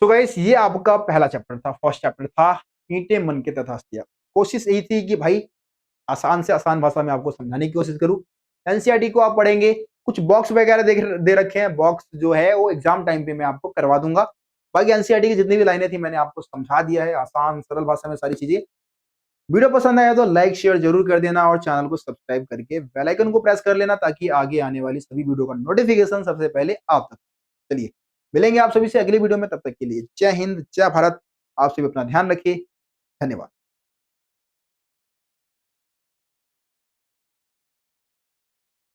तो गाइस ये आपका पहला चैप्टर था, फर्स्ट चैप्टर था ईंटें मन के तथास्तिया। कोशिश यही थी कि भाई आसान से आसान भाषा में आपको समझाने की कोशिश करूं। एनसीईआरटी को आप पढ़ेंगे, कुछ बॉक्स वगैरह दे रखे हैं, बॉक्स जो है वो एग्जाम टाइम पे मैं आपको करवा दूंगा। बाकी एनसीईआरटी की जितनी भी लाइनें थी मैंने आपको समझा दिया है, आसान सरल भाषा में सारी चीजें। वीडियो पसंद आया तो लाइक शेयर जरूर कर देना और चैनल को सब्सक्राइब करके बेल आइकन को प्रेस कर लेना ताकि आगे आने वाली सभी वीडियो का नोटिफिकेशन सबसे पहले आप तक। चलिए मिलेंगे आप सभी से अगली वीडियो में, तब तक के लिए जय हिंद जय भारत। आप सभी अपना ध्यान रखिए। धन्यवाद।